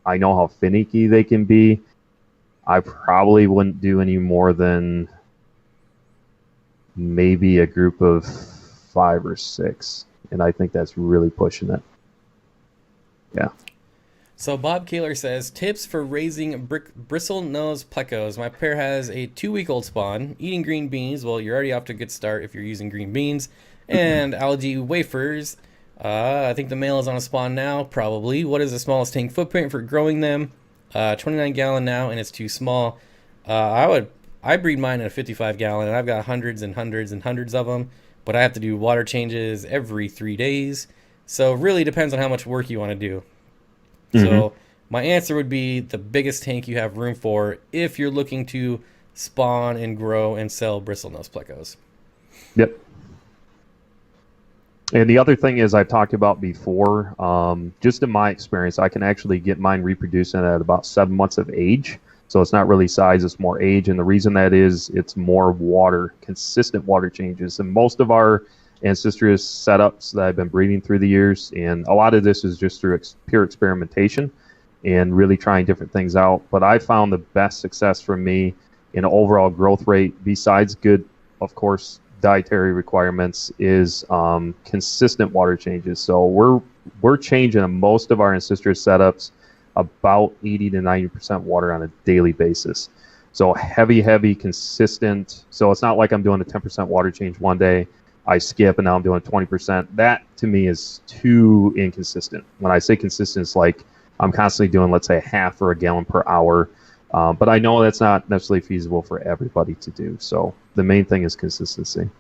I know how finicky they can be. I probably wouldn't do any more than maybe a group of 5 or 6, and I think that's really pushing it. Yeah. So Bob Kaler says, tips for raising bristle-nose plecos. My pair has a 2-week-old spawn, eating green beans. Well, you're already off to a good start if you're using green beans. And algae wafers. I think the male is on a spawn now, probably. What is the smallest tank footprint for growing them? 29 gallon now, and it's too small. I breed mine in a 55 gallon, and I've got hundreds and hundreds and hundreds of them. But I have to do water changes every 3 days. So it really depends on how much work you want to do. So my answer would be the biggest tank you have room for if you're looking to spawn and grow and sell bristlenose plecos. Yep. And the other thing is I've talked about before, just in my experience, I can actually get mine reproducing at about 7 months of age. So it's not really size, it's more age. And the reason that is it's more water, consistent water changes. And most of our ancestral setups that I've been breeding through the years, and a lot of this is just through pure experimentation and really trying different things out. But I found the best success for me in overall growth rate, besides good, of course, dietary requirements, is consistent water changes. So we're changing in most of our ancestral setups about 80 to 90% water on a daily basis. So heavy, consistent. So it's not like I'm doing a 10% water change one day, I skip, and now I'm doing 20%. That to me is too inconsistent. When I say consistent, it's like I'm constantly doing, let's say, half or a gallon per hour. But I know that's not necessarily feasible for everybody to do. So the main thing is consistency.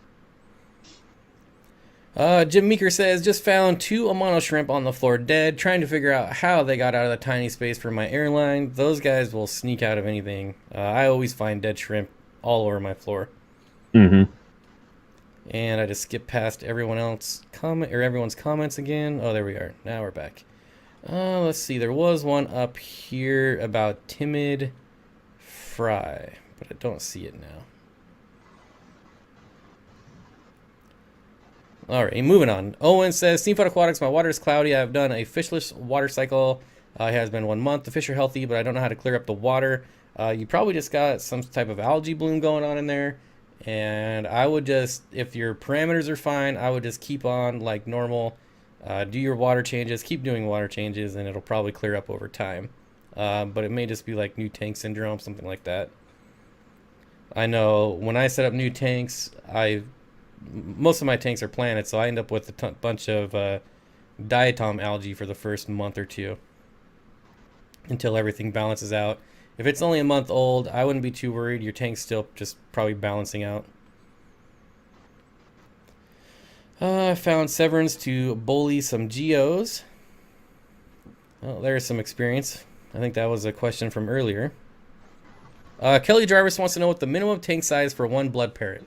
Jim Meeker says, just found 2 Amano shrimp on the floor dead, trying to figure out how they got out of the tiny space for my airline. Those guys will sneak out of anything. I always find dead shrimp all over my floor. And I just skipped past everyone's comments again. Oh, there we are. Now we're back. Let's see. There was one up here about timid fry, but I don't see it now. All right, moving on. Owen says, Steenfott Aquatics, my water is cloudy. I've done a fishless water cycle. It has been 1 month. The fish are healthy, but I don't know how to clear up the water. You probably just got some type of algae bloom going on in there. And I would just, if your parameters are fine, I would just keep on like normal. Do your water changes, keep doing water changes, and it'll probably clear up over time. But it may just be like new tank syndrome, something like that. I know when I set up new tanks, most of my tanks are planted, so I end up with a bunch of diatom algae for the first month or two until everything balances out. If it's only a month old, I wouldn't be too worried. Your tank's still just probably balancing out. I found Severance to bully some geos. Well, there's some experience. I think that was a question from earlier. Kelly Jarvis wants to know what the minimum tank size for one blood parrot.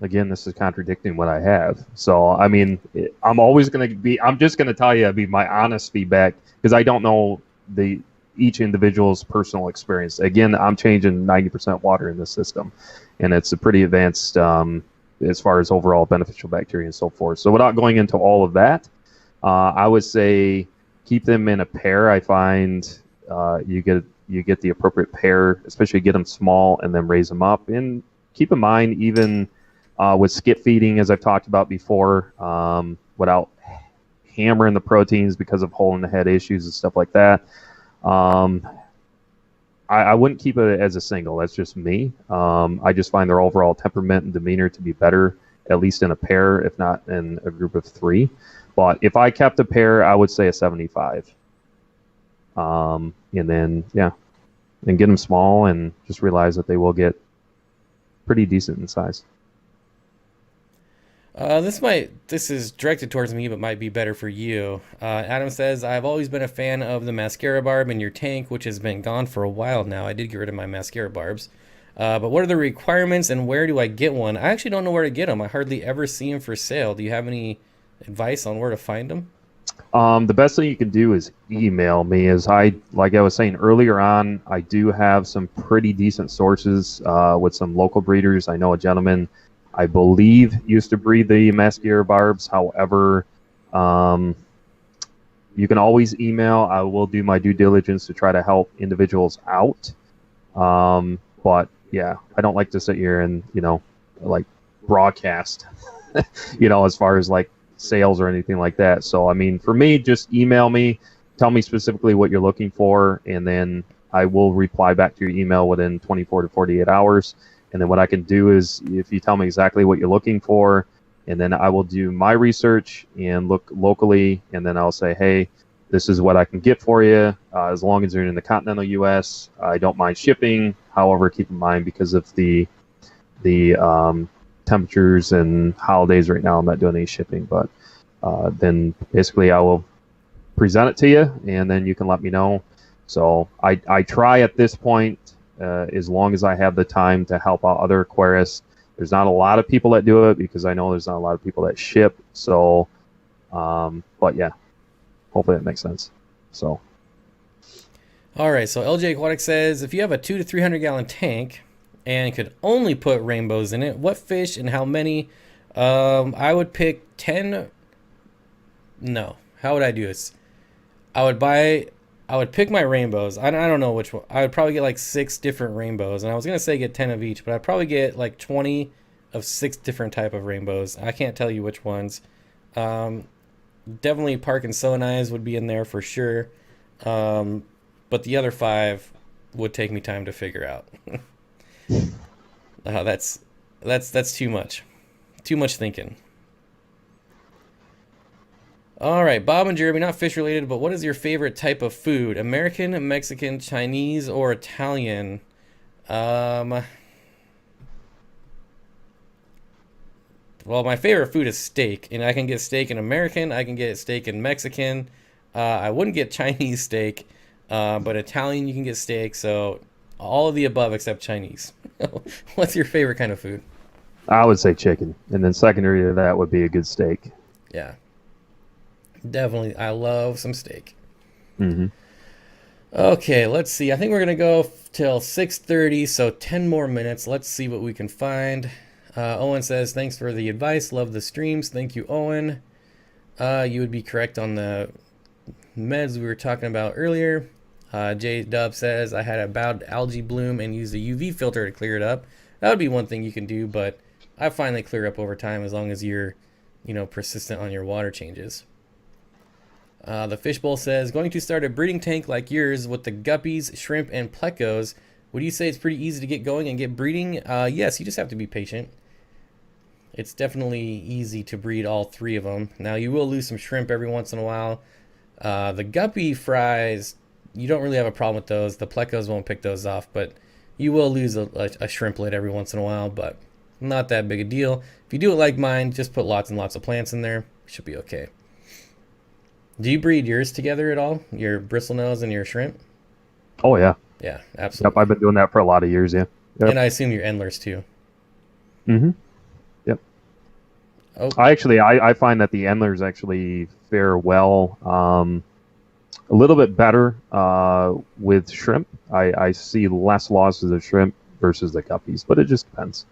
Again, this is contradicting what I have. So, I mean, I'm always going to be, I'm just going to tell you, my honest feedback, because I don't know each individual's personal experience. Again, I'm changing 90% water in this system, and it's a pretty advanced as far as overall beneficial bacteria and so forth. So without going into all of that, I would say keep them in a pair. I find you get the appropriate pair, especially get them small and then raise them up. And keep in mind, even with skip feeding, as I've talked about before, without hammering the proteins because of hole in the head issues and stuff like that, I wouldn't keep it as a single. That's just me. I just find their overall temperament and demeanor to be better, at least in a pair, if not in a group of three. But if I kept a pair, I would say a 75. And then, yeah, and get them small and just realize that they will get pretty decent in size. This is directed towards me, but might be better for you. Adam says, I've always been a fan of the mascara barb in your tank, which has been gone for a while now. I did get rid of my mascara barbs. But what are the requirements and where do I get one? I actually don't know where to get them. I hardly ever see them for sale. Do you have any advice on where to find them? The best thing you can do is email me. Like I was saying earlier on, I do have some pretty decent sources with some local breeders. I know a gentleman I believe used to breed the mascara barbs. However, you can always email. I will do my due diligence to try to help individuals out. But yeah, I don't like to sit here and, like broadcast, as far as like sales or anything like that. So, I mean, for me, just email me, tell me specifically what you're looking for, and then I will reply back to your email within 24 to 48 hours. And then what I can do is, if you tell me exactly what you're looking for, and then I will do my research and look locally, and then I'll say, hey, this is what I can get for you. As long as you're in the continental U.S., I don't mind shipping. However, keep in mind, because of the temperatures and holidays right now, I'm not doing any shipping. But then basically I will present it to you, and then you can let me know. So I try at this point, as long as I have the time, to help out other aquarists. There's not a lot of people that do it because I know there's not a lot of people that ship. So, but yeah, hopefully that makes sense. So. All right. So LJ Aquatics says, if you have a 200 to 300 gallon tank and could only put rainbows in it, what fish and how many? I would pick 10. No. How would I do this? I would pick my rainbows. I don't know which one. I would probably get like 6 different rainbows. And I was going to say get 10 of each, but I'd probably get like 20 of 6 different type of rainbows. I can't tell you which ones. Definitely Park and Sonai's would be in there for sure. But the other 5 would take me time to figure out. That's too much. Too much thinking. All right, Bob and Jeremy, not fish related, but what is your favorite type of food? American, Mexican, Chinese, or Italian? Well, my favorite food is steak, and I can get steak in American, I can get steak in Mexican. I wouldn't get Chinese steak, but Italian you can get steak, so all of the above except Chinese. What's your favorite kind of food? I would say chicken, and then secondary to that would be a good steak. Yeah. Definitely, I love some steak. Mm-hmm. Okay, let's see. I think we're going to go till 6:30, so 10 more minutes. Let's see what we can find. Owen says, thanks for the advice. Love the streams. Thank you, Owen. You would be correct on the meds we were talking about earlier. J Dub says, I had a bad algae bloom and used a UV filter to clear it up. That would be one thing you can do, but I find they clear up over time as long as you're, persistent on your water changes. The Fishbowl says, going to start a breeding tank like yours with the guppies, shrimp, and plecos. Would you say it's pretty easy to get going and get breeding? Yes, you just have to be patient. It's definitely easy to breed all three of them. Now you will lose some shrimp every once in a while. The guppy fries, you don't really have a problem with those. The plecos won't pick those off, but you will lose a shrimplet every once in a while, but not that big a deal. If you do it like mine, just put lots and lots of plants in there. Should be okay. Do you breed yours together at all? Your bristlenose and your shrimp? Oh yeah. Yeah, Yep, absolutely. I've been doing that for a lot of years. Yeah. Yep. And I assume your endlers too. Mm-hmm. Yep. Oh, I find that the endlers actually fare well, a little bit better with shrimp. I see less losses of shrimp versus the guppies, but it just depends.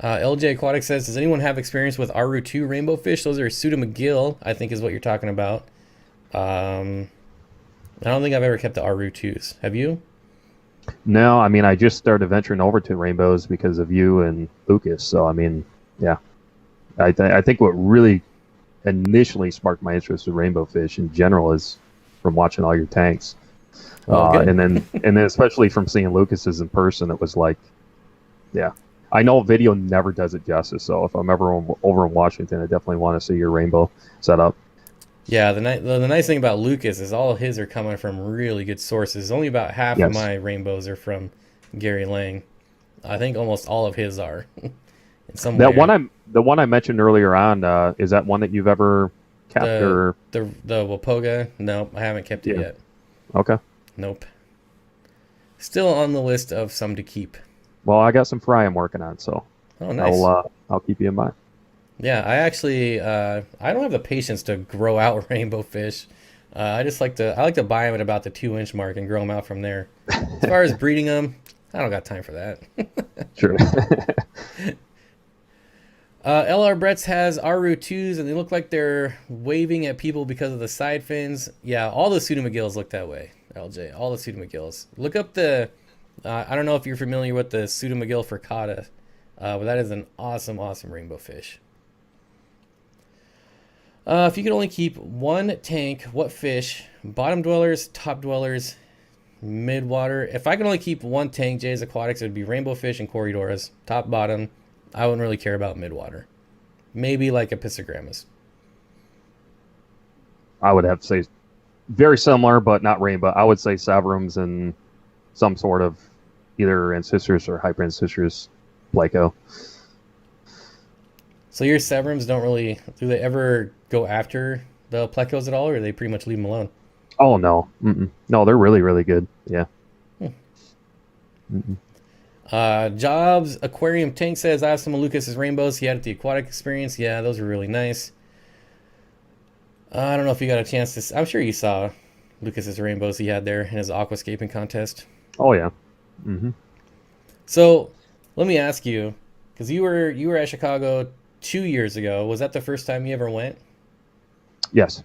LJ Aquatic says, does anyone have experience with RU2 rainbow fish? Those are Pseudo McGill, I think is what you're talking about. I don't think I've ever kept the RU2s. Have you? No, I mean I just started venturing over to rainbows because of you and Lucas. So I mean, yeah, I think what really initially sparked my interest in rainbow fish in general is from watching all your tanks, Oh, good. and then especially from seeing Lucas's in person. It was like, yeah, I know video never does it justice. So if I'm ever over in Washington, I definitely want to see your rainbow setup. Yeah, the nice thing about Lucas is all of his are coming from really good sources. Only about half of Yes, my rainbows are from Gary Lang. I think almost all of his are in some that way. the one I mentioned earlier on, is that one that you've ever kept The or the Wapoga, nope, I haven't kept it yeah? yet. Okay. Nope. Still on the list of some to keep. Well, I got some fry I'm working on, so Oh, nice. I'll keep you in mind. Yeah, I actually I don't have the patience to grow out rainbow fish. I like to buy them at about the 2 inch mark and grow them out from there. As far as breeding them, I don't got time for that. Sure. LR Bretts has RU2s and they look like they're waving at people because of the side fins. Yeah, all the Pseudo McGills look that way, LJ. All the Pseudo McGills. Look up the. I don't know if you're familiar with the Pseudo McGill friccata, but that is an awesome, awesome rainbow fish. If you could only keep one tank, what fish? Bottom dwellers, top dwellers, mid-water. If I could only keep one tank, Jay's Aquatics, it would be rainbow fish and corridoras. Top, bottom. I wouldn't really care about mid-water. Maybe like a Piscogrammas. I would have to say very similar, but not rainbow. I would say Severums and some sort of either ancestors or hyper ancestors Placo. So your Severums don't really, do they ever go after the Plecos at all, or they pretty much leave them alone? Oh no, no, they're really really good. Yeah. Jobs Aquarium Tank says, I have some of Lucas's rainbows he had at the aquatic experience. Yeah, those were really nice. I don't know if you got a chance to. I'm sure you saw Lucas's rainbows he had there in his aquascaping contest. Oh yeah. So let me ask you, because you were at Chicago 2 years ago. Was that the first time you ever went? Yes.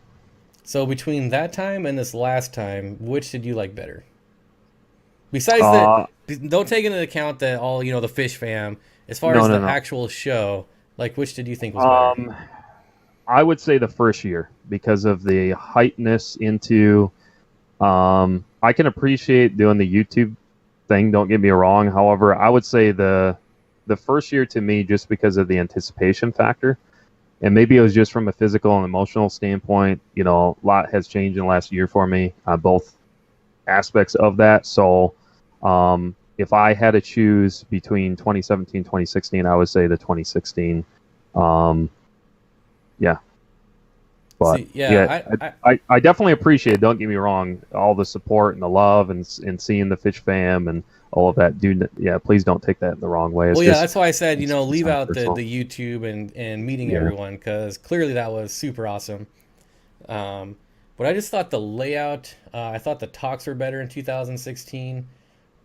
So between that time and this last time, which did you like better? Besides Uh, don't take into account that all the fish fam. As far no as no the no. actual show, like which did you think was better? I would say the first year because of the heightness into. I can appreciate doing the YouTube thing. Don't get me wrong. However, I would say the first year to me, just because of the anticipation factor, and maybe it was just from a physical and emotional standpoint. A lot has changed in the last year for me on both aspects of that. So, if I had to choose between 2017, 2016, I would say the 2016. Yeah. But See, yeah, yeah, I definitely appreciate. Don't get me wrong, all the support and the love and seeing the Fish Fam and all of that. Dude, yeah, please don't take that in the wrong way. It's well, yeah, just that's why I said it's leave not out the personal. YouTube and meeting Yeah, everyone because clearly that was super awesome. But I just thought the layout, I thought the talks were better in 2016.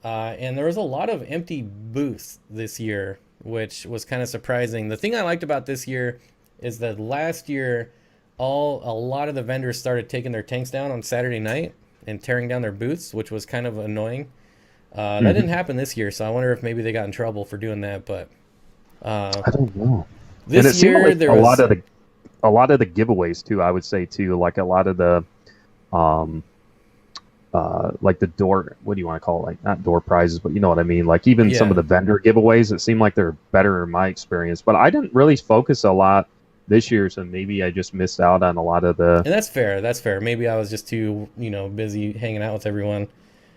And there was a lot of empty booths this year, which was kind of surprising. The thing I liked about this year is that last year, a lot of the vendors started taking their tanks down on Saturday night and tearing down their booths, which was kind of annoying. That didn't happen this year, so I wonder if maybe they got in trouble for doing that. But I don't know. And it this seemed year like there was. a lot of the giveaways too. I would say too, like a lot of the um, like the door, what do you want to call it? Like not door prizes, but you know what I mean. Like even some Yeah. of the vendor giveaways, it seemed like they're better in my experience. But I didn't really focus a lot this year, so maybe I just missed out on a lot of the And that's fair. That's fair. Maybe I was just too, busy hanging out with everyone.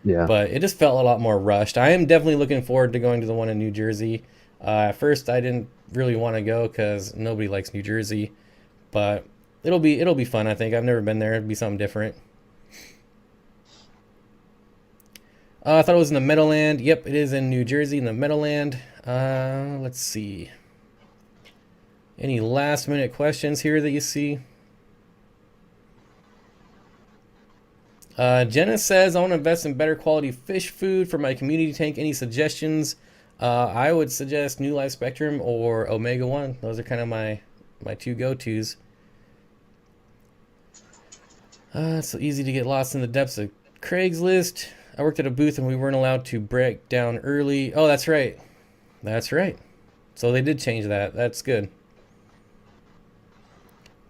yeah. But it just felt a lot more rushed. I am definitely looking forward to going to the one in New Jersey. At first, I didn't really want to go because nobody likes New Jersey, but it'll be fun. I think I've never been there. It'd be something different. I thought it was in the Meadowland. Yep, it is in New Jersey in the Meadowland. Let's see. Any last minute questions here that you see? Jenna says, I want to invest in better quality fish food for my community tank. Any suggestions? I would suggest New Life Spectrum or Omega 1. Those are kind of my two go-tos. It's so easy to get lost in the depths of Craigslist. I worked at a booth and we weren't allowed to break down early. Oh, that's right. That's right. So they did change that. That's good.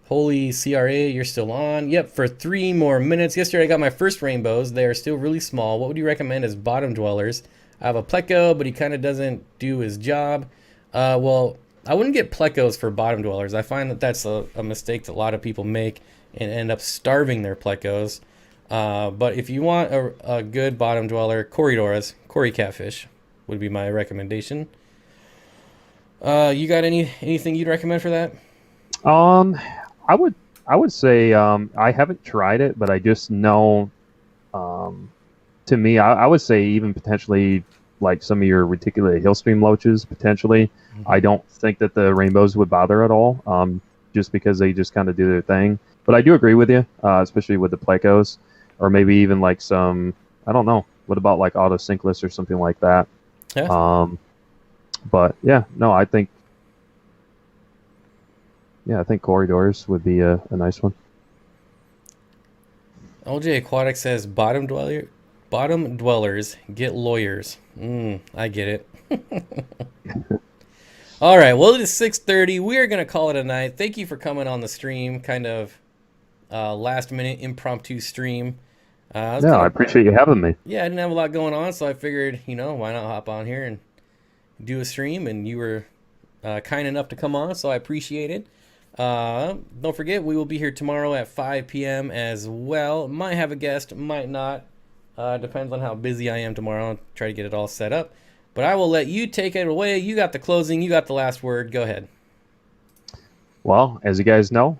Holy CRA, you're still on. Yep, for 3 more minutes. Yesterday I got my first rainbows. They are still really small. What would you recommend as bottom dwellers? I have a pleco, but he kind of doesn't do his job. Well, I wouldn't get plecos for bottom dwellers. I find that that's a mistake that a lot of people make and end up starving their plecos. But if you want a good bottom dweller, corridoras, Cory catfish would be my recommendation. You got anything you'd recommend for that? Um, I would say I haven't tried it, but I just know to me I would say even potentially like some of your reticulate hillstream loaches potentially. I don't think that the rainbows would bother at all, just because they just kind of do their thing. But I do agree with you, especially with the plecos, or maybe even like some, I don't know. What about like auto sinkless or something like that? Yeah. But yeah, no, I think corridors would be a nice one. LJ Aquatics says bottom dwellers get lawyers. I get it. All right, well it is 6:30. We are gonna call it a night. Thank you for coming on the stream. Kind of last minute impromptu stream. I appreciate you having me. Yeah, I didn't have a lot going on, so I figured, why not hop on here and do a stream? And you were kind enough to come on, so I appreciate it. Don't forget, we will be here tomorrow at 5 p.m. as well. Might have a guest, might not. Depends on how busy I am tomorrow. I'll try to get it all set up. But I will let you take it away. You got the closing. You got the last word. Go ahead. Well, as you guys know,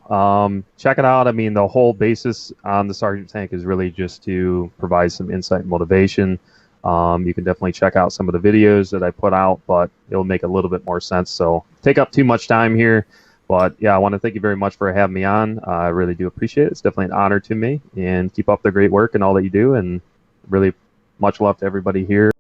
check it out. I mean, the whole basis on the Sergeant Tank is really just to provide some insight and motivation. You can definitely check out some of the videos that I put out, but it'll make a little bit more sense. So take up too much time here. But yeah, I want to thank you very much for having me on. I really do appreciate it. It's definitely an honor to me. And keep up the great work and all that you do. And really much love to everybody here.